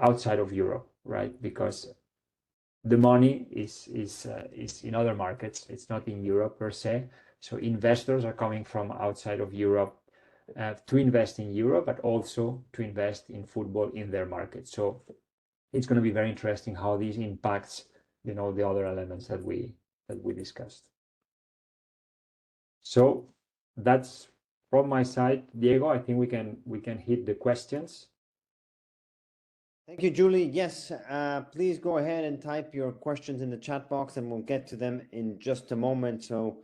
outside of Europe, right? Because the money is in other markets. It's not in Europe per se. So investors are coming from outside of Europe to invest in Europe, but also to invest in football in their market. So it's going to be very interesting how this impacts, the other elements that we discussed. So that's from my side, Diego. I think we can hit the questions. Thank you, Juli. Yes, please go ahead and type your questions in the chat box, and we'll get to them in just a moment. So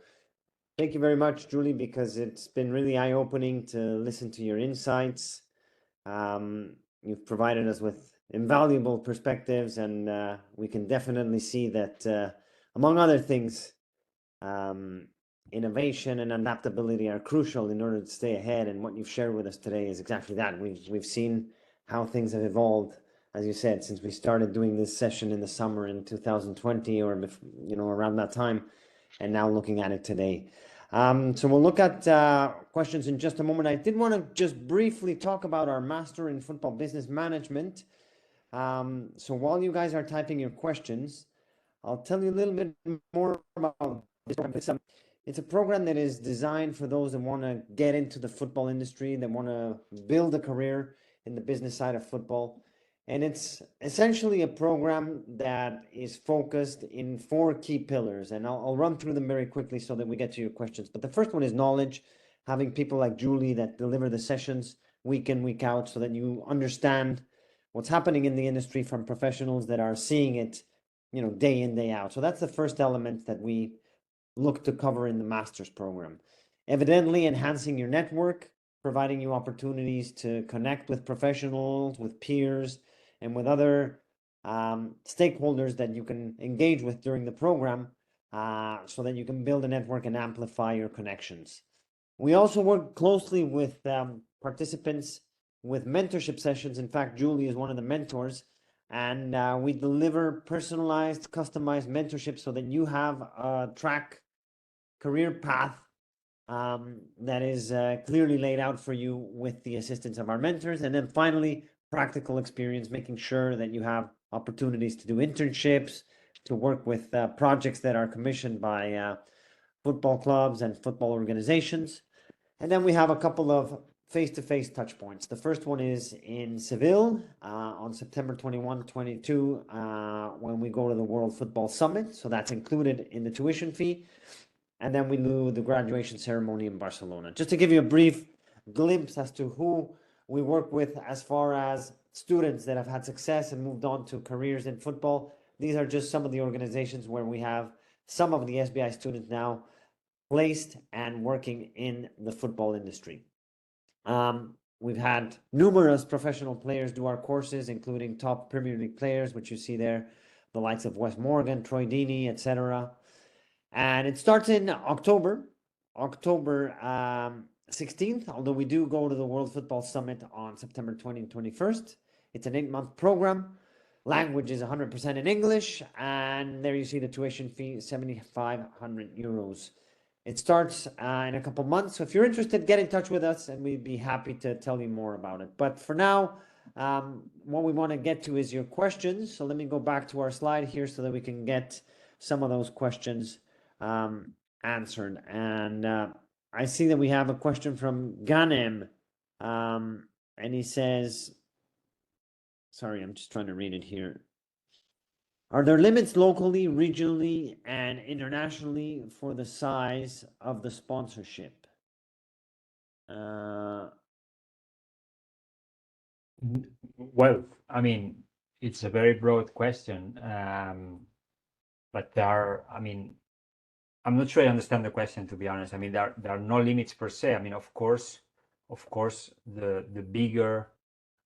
thank you very much, Juli, because it's been really eye-opening to listen to your insights. You've provided us with invaluable perspectives, and we can definitely see that, among other things, innovation and adaptability are crucial in order to stay ahead. And what you've shared with us today is exactly that. We've seen how things have evolved, as you said, since we started doing this session in the summer in 2020, or around that time, and now looking at it today. So we'll look at questions in just a moment. I did want to just briefly talk about our Master in Football Business Management. So while you guys are typing your questions, I'll tell you a little bit more about this. It's a program that is designed for those that want to get into the football industry, that want to build a career in the business side of football. And it's essentially a program that is focused in 4 key pillars. And I'll run through them very quickly so that we get to your questions. But the first one is knowledge, having people like Juli that deliver the sessions week in, week out, so that you understand what's happening in the industry from professionals that are seeing it, day in, day out. So that's the first element that we look to cover in the master's program. Evidently enhancing your network, providing you opportunities to connect with professionals, with peers, and with other stakeholders that you can engage with during the program, so that you can build a network and amplify your connections. We also work closely with participants with mentorship sessions. In fact, Julie is one of the mentors, and we deliver personalized, customized mentorship so that you have a career path that is clearly laid out for you with the assistance of our mentors. And then finally, practical experience, making sure that you have opportunities to do internships, to work with projects that are commissioned by football clubs and football organizations. And then we have a couple of face-to-face touch points. The first one is in Seville on September 21, 22, when we go to the World Football Summit. So that's included in the tuition fee. And then we do the graduation ceremony in Barcelona. Just to give you a brief glimpse as to who we work with as far as students that have had success and moved on to careers in football. These are just some of the organizations where we have some of the SBI students now placed and working in the football industry. We've had numerous professional players do our courses, including top Premier League players, which you see there, the likes of Wes Morgan, Troy Deeney, etc. And it starts in October 16th, although we do go to the World Football Summit on September 20 and 21st. It's an 8-month program. Language is 100% in English, and there you see the tuition fee, 7,500 euros. It starts in a couple months, so if you're interested, get in touch with us, and we'd be happy to tell you more about it. But for now, what we want to get to is your questions. So let me go back to our slide here so that we can get some of those questions answered. And I see that we have a question from Ganem, and he says, sorry, I'm just trying to read it here. Are there limits locally, regionally, and internationally for the size of the sponsorship? Well, I mean, it's a very broad question, but I'm not sure I understand the question, to be honest. I mean, there are no limits per se. I mean, of course, the bigger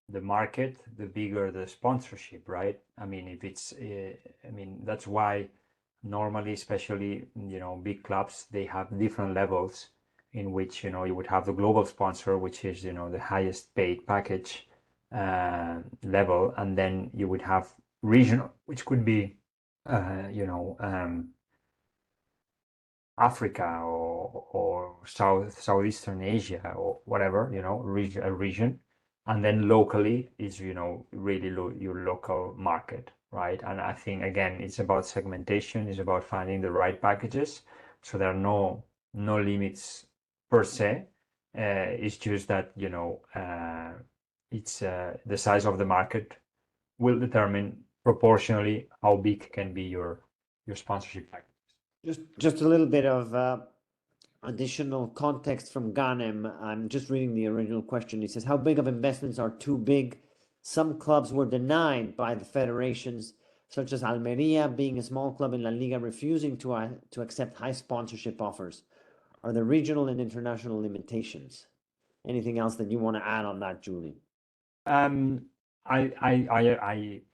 the market, the bigger the sponsorship, right? I mean, if it's, that's why normally, especially, big clubs, they have different levels in which, you would have the global sponsor, which is, the highest paid package level. And then you would have regional, which could be, Africa or Southeastern Asia or whatever, a region. And then locally is, really your local market, right? And I think, again, it's about segmentation, it's about finding the right packages. So there are no limits per se. It's just that, it's the size of the market will determine proportionally how big can be your sponsorship package. Just a little bit of additional context from Ganem. I'm just reading the original question. He says, how big of investments are too big? Some clubs were denied by the federations, such as Almeria, being a small club in La Liga, refusing to accept high sponsorship offers. Are there regional and international limitations? Anything else that you want to add on that, Julie? I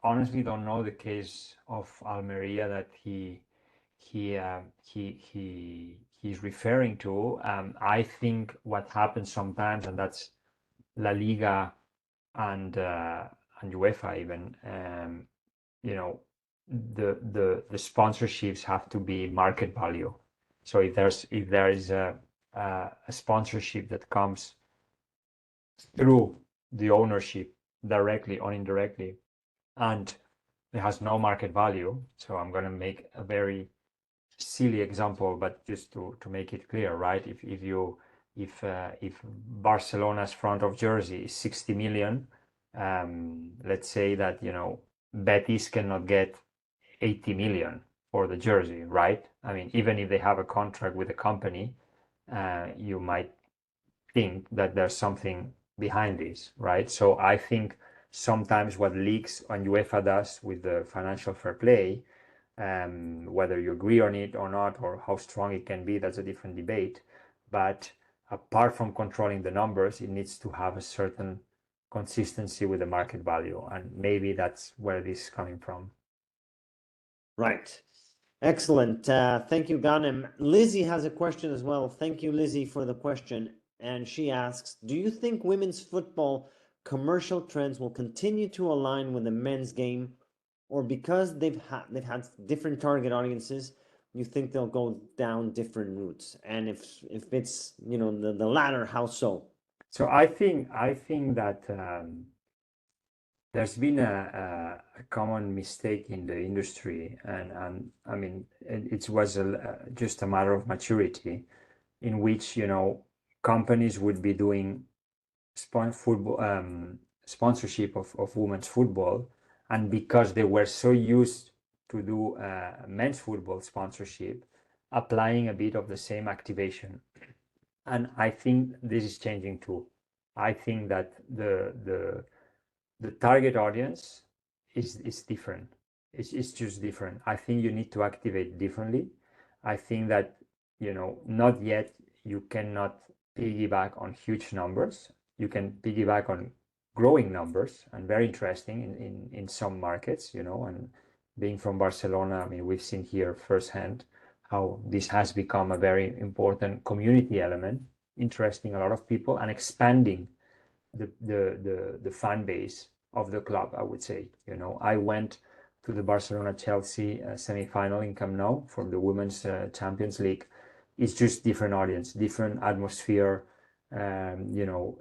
honestly don't know the case of Almeria that he's referring to. I think what happens sometimes, and that's La Liga and UEFA even, the sponsorships have to be market value. So if there is a sponsorship that comes through the ownership directly or indirectly, and it has no market value. So I'm going to make a very silly example, but just to make it clear, right? If Barcelona's front of jersey is 60 million, let's say that Betis cannot get 80 million for the jersey, right? I mean, even if they have a contract with a company, you might think that there's something behind this, right? So I think sometimes what leagues and UEFA does with the financial fair play Whether you agree on it or not, or how strong it can be, that's a different debate. But apart from controlling the numbers, it needs to have a certain consistency with the market value. And maybe that's where this is coming from. Right. Excellent. Thank you, Ghanem. Lizzie has a question as well. Thank you, Lizzie, for the question. And she asks, do you think women's football commercial trends will continue to align with the men's game, or because they've had different target audiences, you think they'll go down different routes? And if it's, you know, the latter, how so? So I think that there's been a common mistake in the industry, and I mean it was just a matter of maturity, in which, you know, companies would be doing sponsorship of women's football, and because they were so used to do men's football sponsorship, applying a bit of the same activation. And I think this is changing too. I think that the target audience is different. It's just different. I think you need to activate differently. I think that, you know, not yet, you cannot piggyback on huge numbers. You can piggyback on growing numbers, and very interesting in some markets, you know. And being from Barcelona, I mean, we've seen here firsthand how this has become a very important community element, interesting a lot of people and expanding the fan base of the club, I would say. You know, I went to the Barcelona-Chelsea semi-final in Camp Nou for the Women's Champions League. It's just different audience, different atmosphere, you know,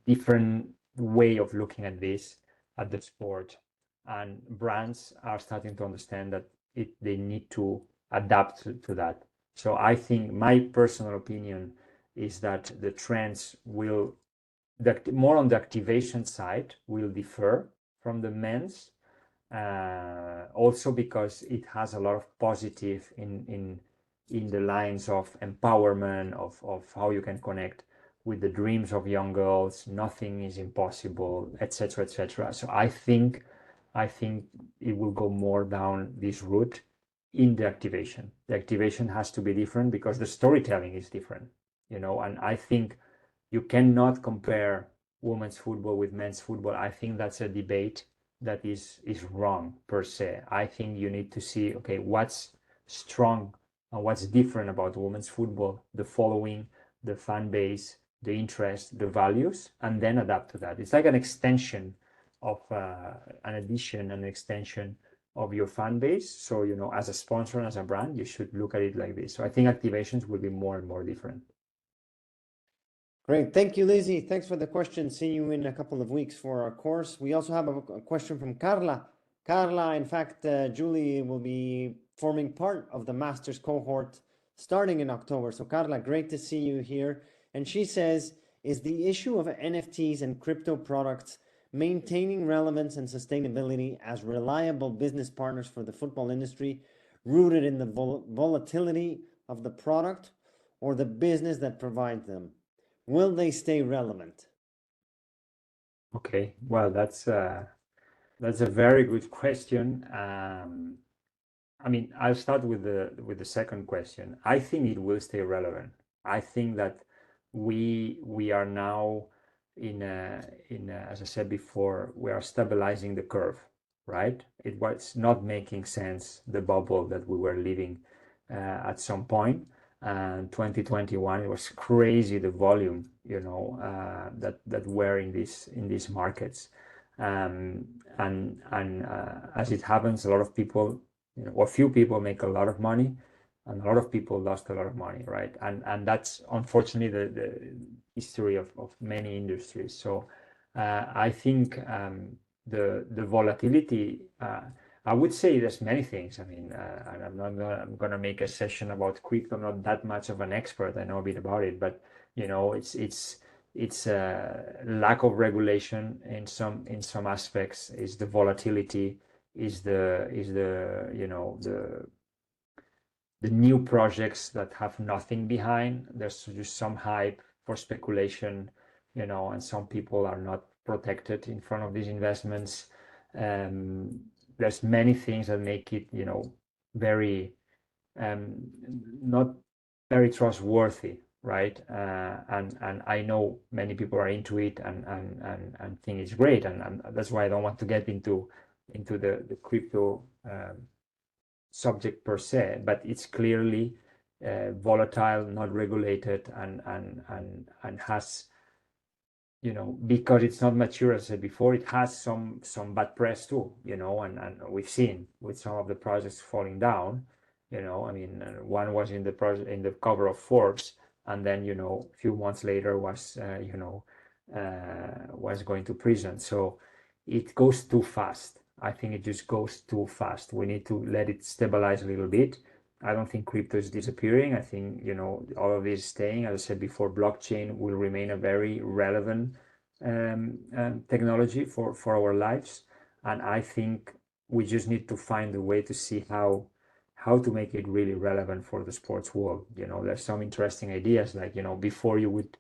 different way of looking at this, at the sport. And brands are starting to understand that they need to adapt to that. So I think my personal opinion is that the trends will, more on the activation side, will differ from the men's, also because it has a lot of positive in the lines of empowerment, of how you can connect with the dreams of young girls. Nothing is impossible, etc., etc. So I think it will go more down this route in the activation. The activation has to be different because the storytelling is different, you know. And I think you cannot compare women's football with men's football. I think that's a debate that is wrong per se. I think you need to see, okay, what's strong and what's different about women's football, the following, the fan base, the interest, the values, and then adapt to that. It's like an extension of an addition, an extension of your fan base. So, you know, as a sponsor and as a brand, you should look at it like this. So I think activations will be more and more different. Great. Thank you, Lizzie. Thanks for the question. See you in a couple of weeks for our course. We also have a question from Carla. Carla, in fact, Juli will be forming part of the master's cohort starting in October. So Carla, great to see you here. And she says, is the issue of NFTs and crypto products maintaining relevance and sustainability as reliable business partners for the football industry rooted in the volatility of the product or the business that provides them? Will they stay relevant? Okay, well, that's a very good question. I mean, I'll start with the second question. I think it will stay relevant. I think that we are now as I said before, we are stabilizing the curve, right? It was not making sense, the bubble that we were living at some point. And 2021, it was crazy, the volume, you know, that were in these markets. And as it happens, a lot of people, you know, or few people make a lot of money, and a lot of people lost a lot of money, right? And that's unfortunately the history of many industries. So I think the volatility, I would say there's many things. I mean, and I'm gonna make a session about crypto. I'm not that much of an expert. I know a bit about it, but you know, it's a lack of regulation in some aspects. Is the volatility? Is the you know, the new projects that have nothing behind? There's just some hype for speculation, you know, and some people are not protected in front of these investments. There's many things that make it, you know, very not very trustworthy, right? And I know many people are into it and think it's great, and that's why I don't want to get into the crypto subject per se, but it's clearly volatile, not regulated, and has, you know, because it's not mature, as I said before, it has some bad press too, you know, and we've seen with some of the projects falling down, you know. I mean, one was in the cover of Forbes, and then, you know, a few months later was was going to prison. So it goes too fast. I think it just goes too fast. We need to let it stabilize a little bit. I don't think crypto is disappearing. I think, you know, all of this is staying. As I said before, blockchain will remain a very relevant technology for our lives. And I think we just need to find a way to see how to make it really relevant for the sports world. You know, there's some interesting ideas, like, you know, before you would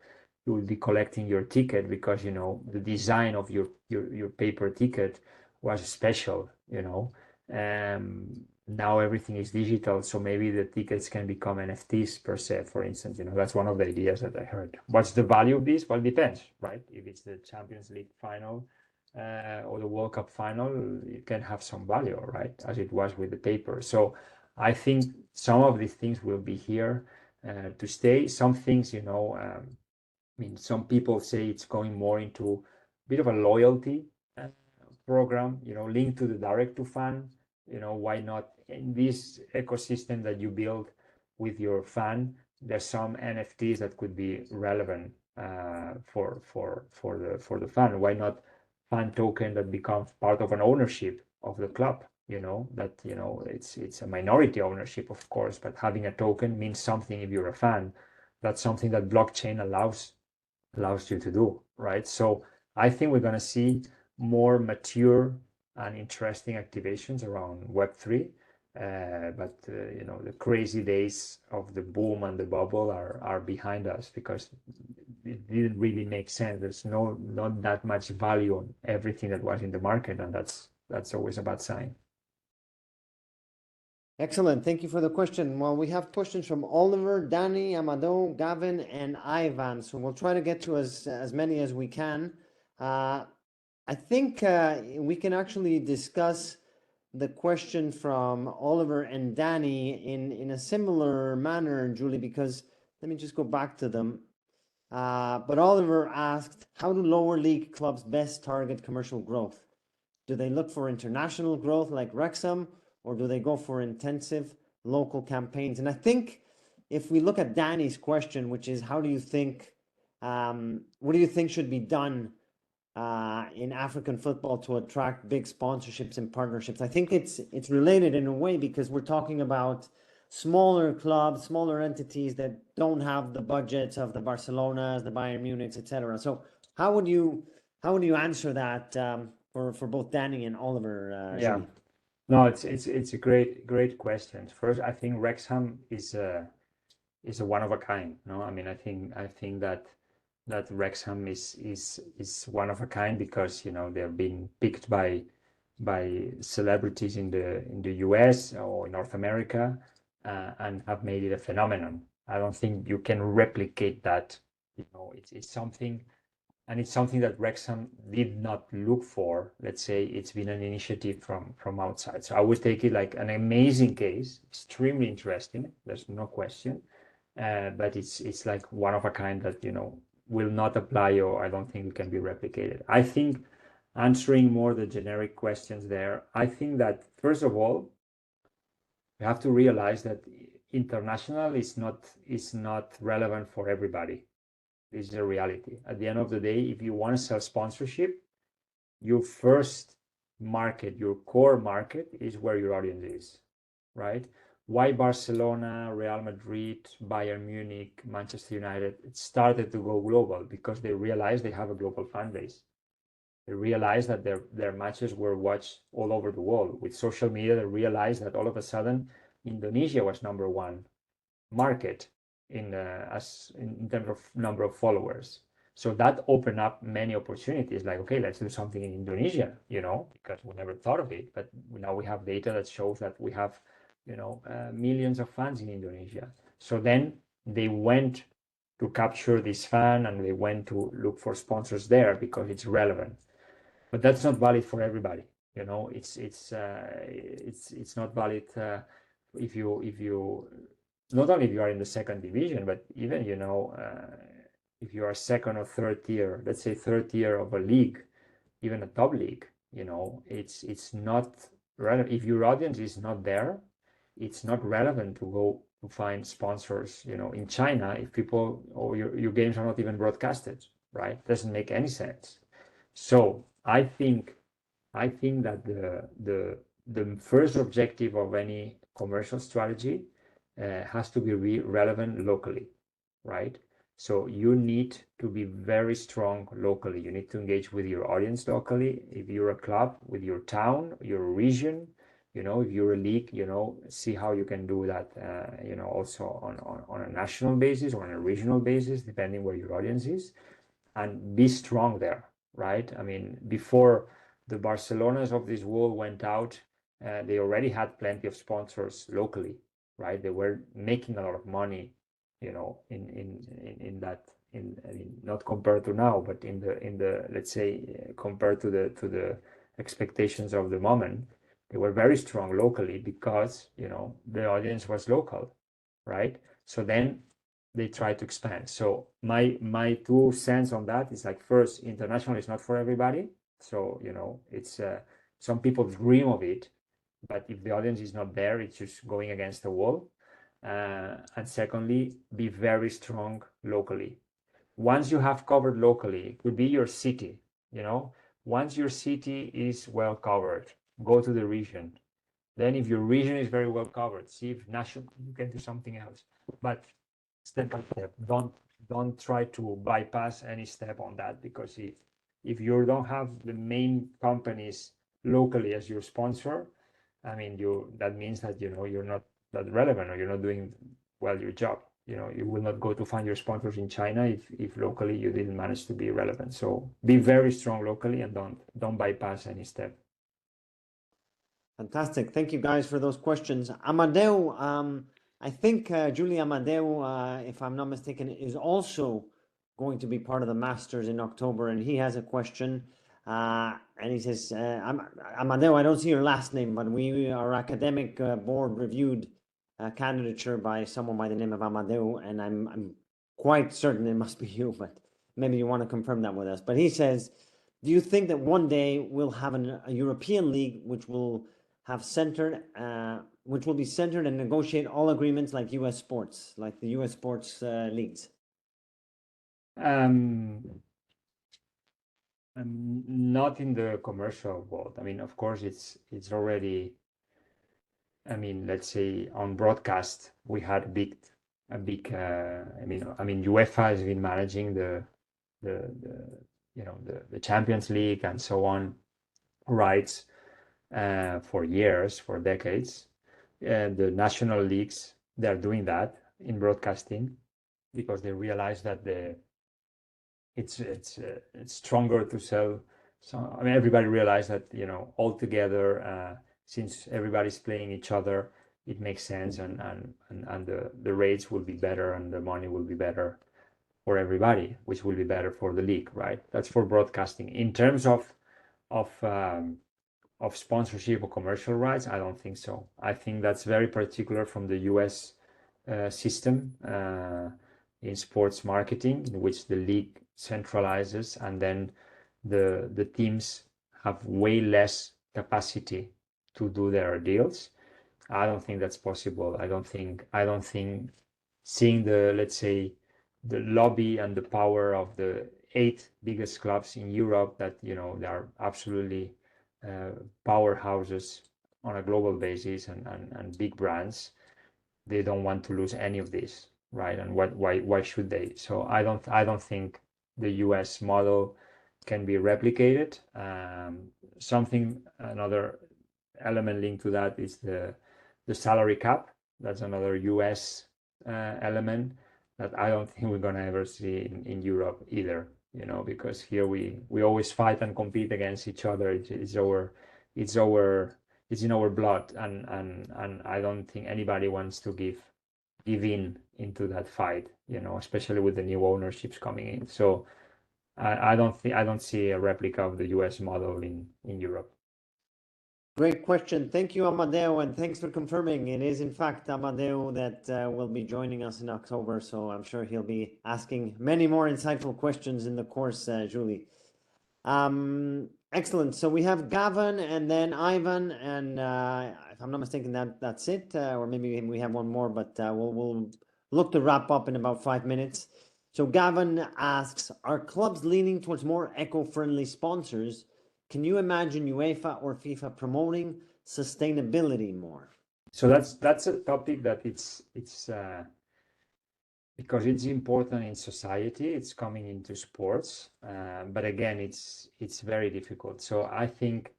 be collecting your ticket because, you know, the design of your paper ticket was special, you know. Now everything is digital, so maybe the tickets can become NFTs per se, for instance. You know, that's one of the ideas that I heard. What's the value of this? Well, it depends, right? If it's the Champions League final or the World Cup final, it can have some value, right? As it was with the paper. So I think some of these things will be here to stay. Some things, you know, I mean, some people say it's going more into a bit of a loyalty program, you know, linked to the direct to fan. You know, why not in this ecosystem that you build with your fan? There's some NFTs that could be relevant for the fan. Why not fan token that becomes part of an ownership of the club? You know, that, you know, it's a minority ownership, of course, but having a token means something if you're a fan. That's something that blockchain allows you to do, right? So I think we're going to see more mature and interesting activations around Web3. You know, the crazy days of the boom and the bubble are behind us, because it didn't really make sense. There's not that much value on everything that was in the market, and that's always a bad sign. Excellent. Thank you for the question. Well, we have questions from Oliver, Danny, Amado, Gavin, and Ivan. So we'll try to get to as many as we can. I think we can actually discuss the question from Oliver and Danny in a similar manner, Julie, because let me just go back to them. But Oliver asked, how do lower league clubs best target commercial growth? Do they look for international growth like Wrexham, or do they go for intensive local campaigns? And I think if we look at Danny's question, which is, how do you think, what do you think should be done in African football to attract big sponsorships and partnerships? I think it's related in a way, because we're talking about smaller clubs, smaller entities that don't have the budgets of the Barcelonas, the Bayern Munichs, etc. So how would you answer that for both Danny and Oliver? Yeah. Julie? No, it's a great question. First, I think Wrexham is a one of a kind. No, I mean, I think that Wrexham is one of a kind, because, you know, they're being picked by celebrities in the US or North America, and have made it a phenomenon. I don't think you can replicate that. You know, it's something. And it's something that Wrexham did not look for. Let's say it's been an initiative from outside. So I would take it like an amazing case, extremely interesting. There's no question, but it's like one of a kind that, you know, will not apply, or I don't think it can be replicated. I think, answering more the generic questions there, I think that first of all, you have to realize that international is not relevant for everybody. This is a reality. At the end of the day, if you want to sell sponsorship, your first market, your core market, is where your audience is, right? Why Barcelona, Real Madrid, Bayern Munich, Manchester United started to go global? Because they realized they have a global fan base. They realized that their matches were watched all over the world. With social media, they realized that all of a sudden Indonesia was number one market in terms of number of followers. So that opened up many opportunities, like, okay, let's do something in Indonesia, you know, because we never thought of it, but now we have data that shows that we have millions of fans in Indonesia. So then they went to capture this fan and they went to look for sponsors there because it's relevant. But that's not valid for everybody. It's not valid if you not only if you are in the second division, but even if you are second or third tier, let's say third tier of a league, even a top league, it's not relevant. If your audience is not there, it's not relevant to go to find sponsors. In China, if people or your games are not even broadcasted, right? Doesn't make any sense. So I think that the first objective of any commercial strategy has to be relevant locally, right? So you need to be very strong locally. You need to engage with your audience locally. If you're a club, with your town, your region, if you're a league, see how you can do that, also on a national basis or on a regional basis, depending where your audience is, and be strong there, right? I mean, before the Barcelonas of this world went out, they already had plenty of sponsors locally, right? They were making a lot of money, in that, I mean, not compared to now, but in the let's say compared to the expectations of the moment, they were very strong locally because the audience was local, right? So then they try to expand. So my 2 cents on that is like, first, international is not for everybody. So it's some people dream of it, but if the audience is not there, it's just going against the wall. And secondly, be very strong locally. Once you have covered locally, it could be your city. Once your city is well covered, go to the region. Then if your region is very well covered, see if national you can do something else. But step by step, don't try to bypass any step on that, because if you don't have the main companies locally as your sponsor, I mean, that means that you're not that relevant, or you're not doing well your job. You will not go to find your sponsors in China if locally you didn't manage to be relevant. So be very strong locally and don't bypass any step. Fantastic. Thank you guys for those questions. Amadeu, I think Juli Amadeu, if I'm not mistaken, is also going to be part of the Masters in October, and he has a question. And he says, Amadeu, I don't see your last name, but our academic board reviewed a candidature by someone by the name of Amadeu, and I'm quite certain it must be you, but maybe you want to confirm that with us. But he says, do you think that one day we'll have a European league which will be centered and negotiate all agreements like U.S. sports, like the U.S. sports leagues? Not in the commercial world. I mean, of course, it's already. I mean, let's say on broadcast, we had a big. I mean, UEFA has been managing the Champions League and so on rights for years, for decades. The national leagues, they're doing that in broadcasting because they realize that it's stronger to sell. So I mean, everybody realized that all together, since everybody's playing each other, it makes sense, and the rates will be better and the money will be better for everybody, which will be better for the league, right? That's for broadcasting. In terms of sponsorship or commercial rights, I don't think so. I think that's very particular from the US system in sports marketing, in which the league centralizes and then the teams have way less capacity to do their deals. I don't think that's possible. I don't think seeing let's say the lobby and the power of the 8 biggest clubs in Europe, that they are absolutely powerhouses on a global basis and big brands. They don't want to lose any of this, right? And why should they? So I don't think the US model can be replicated. Another element linked to that is the salary cap. That's another US element that I don't think we're gonna ever see in Europe either. Because here we always fight and compete against each other. It's our it's in our blood, and I don't think anybody wants to give in into that fight, especially with the new ownerships coming in. So I don't see a replica of the US model in Europe. Great question. Thank you, Amadeo, and thanks for confirming. It is, in fact, Amadeo that will be joining us in October, so I'm sure he'll be asking many more insightful questions in the course, Julie. Excellent. So we have Gavin and then Ivan, and if I'm not mistaken, that's it. Or maybe we have one more, but we'll look to wrap up in about 5 minutes. So Gavin asks, are clubs leaning towards more eco-friendly sponsors? Can you imagine UEFA or FIFA promoting sustainability more? So that's a topic that it's because it's important in society, it's coming into sports, but again, it's very difficult. So I think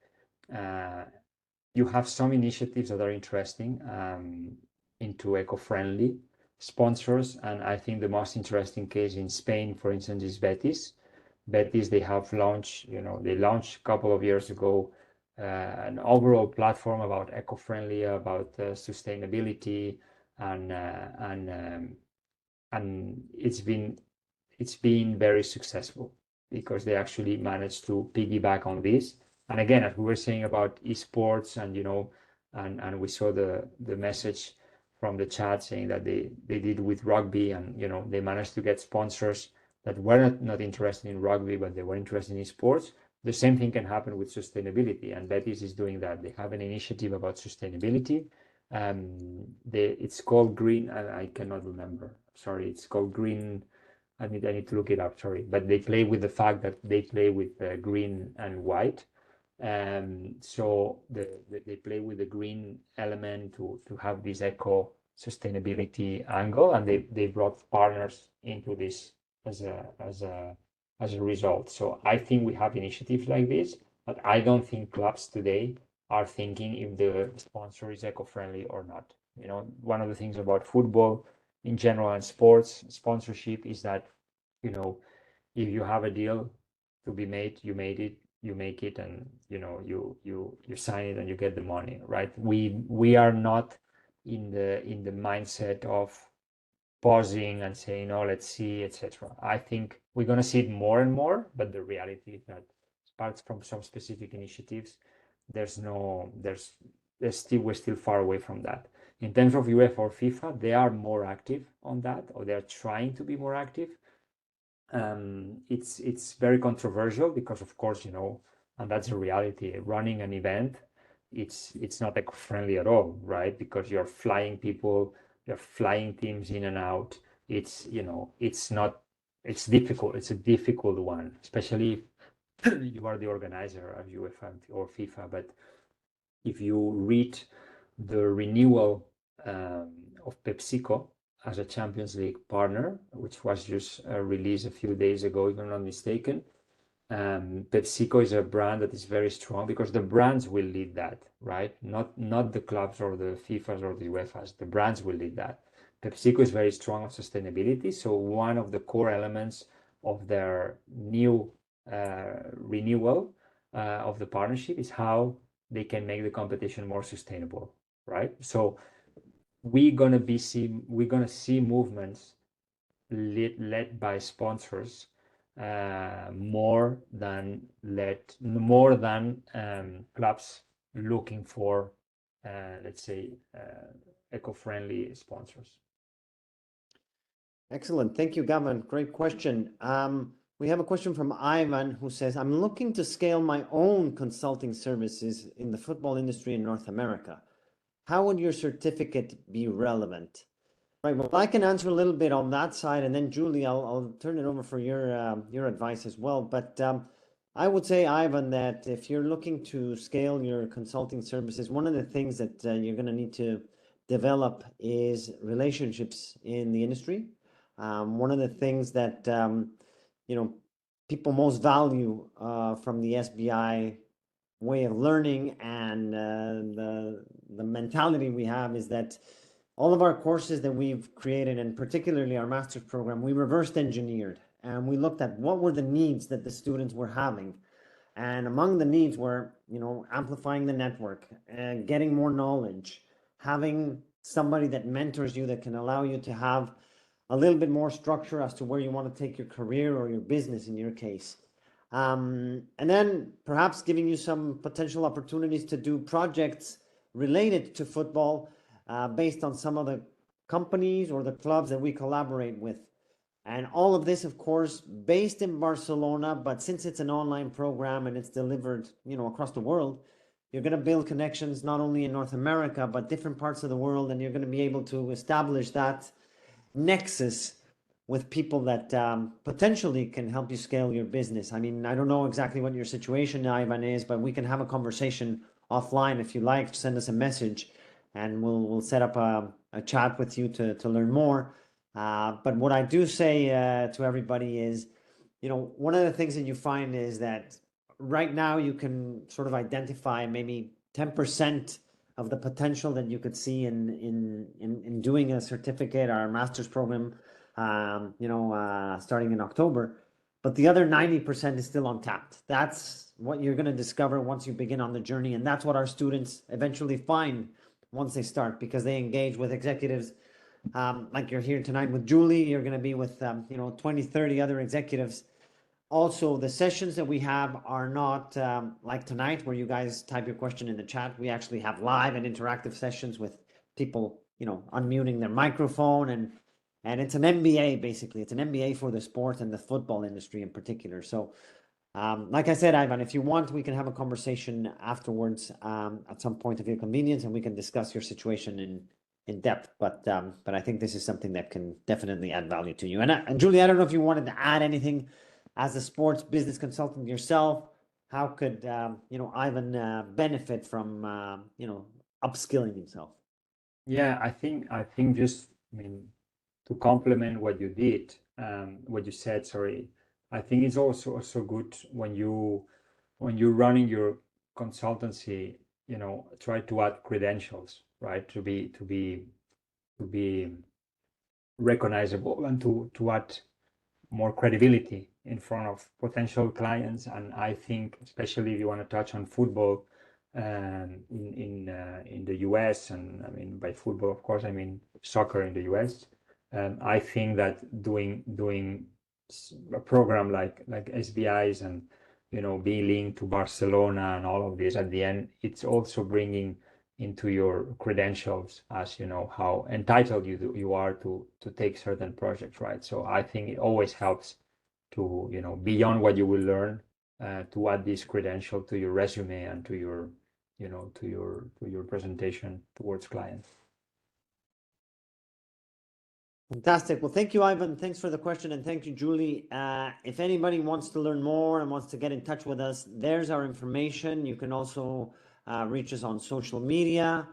you have some initiatives that are interesting into eco-friendly sponsors, and I think the most interesting case in Spain, for instance, is Betis. Betis, they have launched, they launched a couple of years ago an overall platform about eco-friendly, about sustainability, and it's been very successful because they actually managed to piggyback on this. And again, as we were saying about esports, and we saw the message from the chat saying that they did with rugby, and they managed to get sponsors that were not interested in rugby, but they were interested in esports. The same thing can happen with sustainability, and Betis is doing that. They have an initiative about sustainability. It's called Green, I cannot remember. Sorry, it's called Green. I need to look it up. Sorry, but they play with the fact that they play with green and white. So they play with the green element to have this eco sustainability angle, and they brought partners into this as a result. So I think we have initiatives like this, but I don't think clubs today are thinking if the sponsor is eco-friendly or not. One of the things about football in general and sports sponsorship is that, if you have a deal to be made, you make it, and you sign it and you get the money, right? We are not in the mindset of pausing and saying, oh, let's see, etc. I think we're going to see it more and more, but the reality is that apart from some specific initiatives, we're still far away from that. In terms of UEFA or FIFA, they are more active on that, or they're trying to be more active. It's very controversial because, of course, and that's the reality. Running an event, it's not eco-friendly at all, right? Because you're flying people, you're flying teams in and out. It's difficult. It's a difficult one, especially if you are the organizer of UEFA or FIFA. But if you read the renewal of PepsiCo as a Champions League partner, which was just released a few days ago, if I'm not mistaken, PepsiCo is a brand that is very strong because the brands will lead that, right? Not the clubs or the FIFAs or the UEFAs. The brands will lead that. PepsiCo is very strong on sustainability. So one of the core elements of their new renewal of the partnership is how they can make the competition more sustainable, right? So we're gonna see movements led by sponsors more than clubs looking for let's say eco-friendly sponsors. Excellent. Thank you, Gavin. Great question. We have a question from Ivan who says, I'm looking to scale my own consulting services in the football industry in North America. How would your certificate be relevant? Right. Well, I can answer a little bit on that side, and then Julie, I'll turn it over for your advice as well. But I would say, Ivan, that if you're looking to scale your consulting services, one of the things that you're going to need to develop is relationships in the industry. One of the things that people most value from the SBI way of learning and the mentality we have is that all of our courses that we've created, and particularly our master's program, we reversed engineered and we looked at what were the needs that the students were having. And among the needs were, amplifying the network, getting more knowledge, having somebody that mentors you that can allow you to have a little bit more structure as to where you want to take your career or your business in your case. And then perhaps giving you some potential opportunities to do projects related to football based on some of the companies or the clubs that we collaborate with. And all of this, of course, based in Barcelona, but since it's an online program and it's delivered, across the world, you're going to build connections not only in North America, but different parts of the world, and you're going to be able to establish that nexus with people that potentially can help you scale your business. I mean, I don't know exactly what your situation, Ivan, is, but we can have a conversation offline if you like. Send us a message, and we'll set up a chat with you to learn more. But what I do say to everybody is, one of the things that you find is that right now you can sort of identify maybe 10% of the potential that you could see in doing a certificate or a master's program, starting in October. But the other 90% is still untapped. That's what you're going to discover once you begin on the journey. And that's what our students eventually find once they start, because they engage with executives like you're here tonight with Julie. You're going to be with 20, 30 other executives. Also, the sessions that we have are not like tonight where you guys type your question in the chat. We actually have live and interactive sessions with people unmuting their microphone, and it's an MBA. Basically, it's an MBA for the sport and the football industry in particular. So like I said, Ivan, if you want, we can have a conversation afterwards at some point of your convenience, and we can discuss your situation in depth. But I think this is something that can definitely add value to you. And Julie, I don't know if you wanted to add anything as a sports business consultant yourself. How could Ivan benefit from upskilling himself? Yeah, I think just, to complement what you did, what you said, sorry, I think it's also good when you're running your consultancy, try to add credentials, right? To be recognizable and to add more credibility in front of potential clients. And I think, especially if you want to touch on football, in the US, and I mean by football, of course, I mean soccer in the US. I think that doing a program like SBI's and being linked to Barcelona and all of this, at the end, it's also bringing into your credentials as how entitled you are to take certain projects, right? So I think it always helps to beyond what you will learn, to add this credential to your resume and to your to your presentation towards clients. Fantastic. Well, thank you, Ivan. Thanks for the question, and thank you, Julie. If anybody wants to learn more and wants to get in touch with us, there's our information. You can also reach us on social media.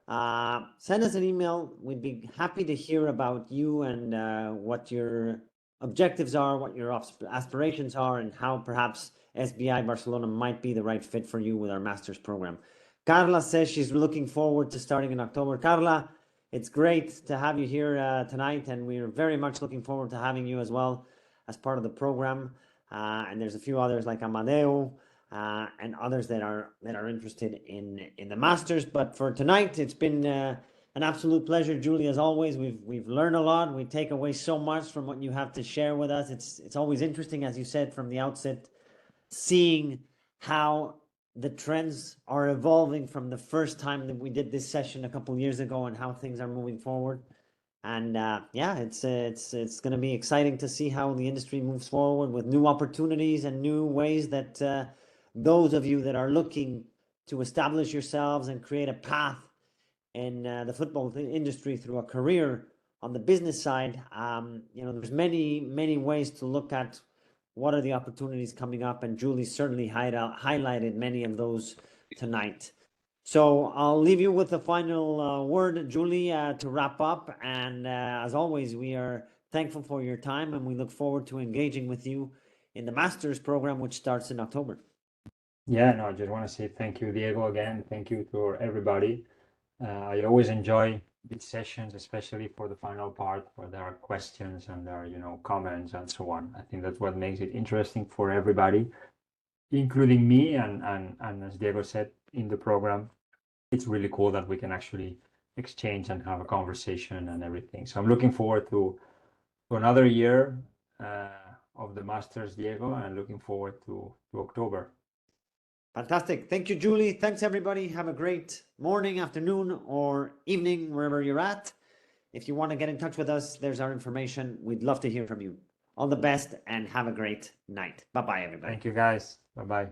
Send us an email. We'd be happy to hear about you and what your objectives are, what your aspirations are, and how perhaps SBI Barcelona might be the right fit for you with our master's program. Carla says she's looking forward to starting in October. Carla, it's great to have you here tonight, and we're very much looking forward to having you as well as part of the program. And there's a few others like Amadeo and others that are interested in the masters. But for tonight, it's been an absolute pleasure, Julie. As always, we've learned a lot. We take away so much from what you have to share with us. It's always interesting, as you said from the outset, seeing how the trends are evolving from the first time that we did this session a couple years ago, and how things are moving forward. And it's going to be exciting to see how the industry moves forward with new opportunities and new ways that those of you that are looking to establish yourselves and create a path in the football industry through a career on the business side, there's many ways to look at what are the opportunities coming up, and Julie certainly highlighted many of those tonight. So I'll leave you with the final word, Julie, to wrap up. And as always, we are thankful for your time, and we look forward to engaging with you in the master's program, which starts in October. Yeah, no, I just want to say thank you, Diego, again. Thank you to everybody. I always enjoy these sessions, especially for the final part where there are questions and there are, comments and so on. I think that's what makes it interesting for everybody. including me. And as Diego said in the program, it's really cool that we can actually exchange and have a conversation and everything. So I'm looking forward to another year of the Masters, Diego, and looking forward to October. Fantastic. Thank you, Julie. Thanks, everybody. Have a great morning, afternoon, or evening, wherever you're at. If you want to get in touch with us, there's our information. We'd love to hear from you. All the best and have a great night. Bye-bye, everybody. Thank you, guys. Bye-bye.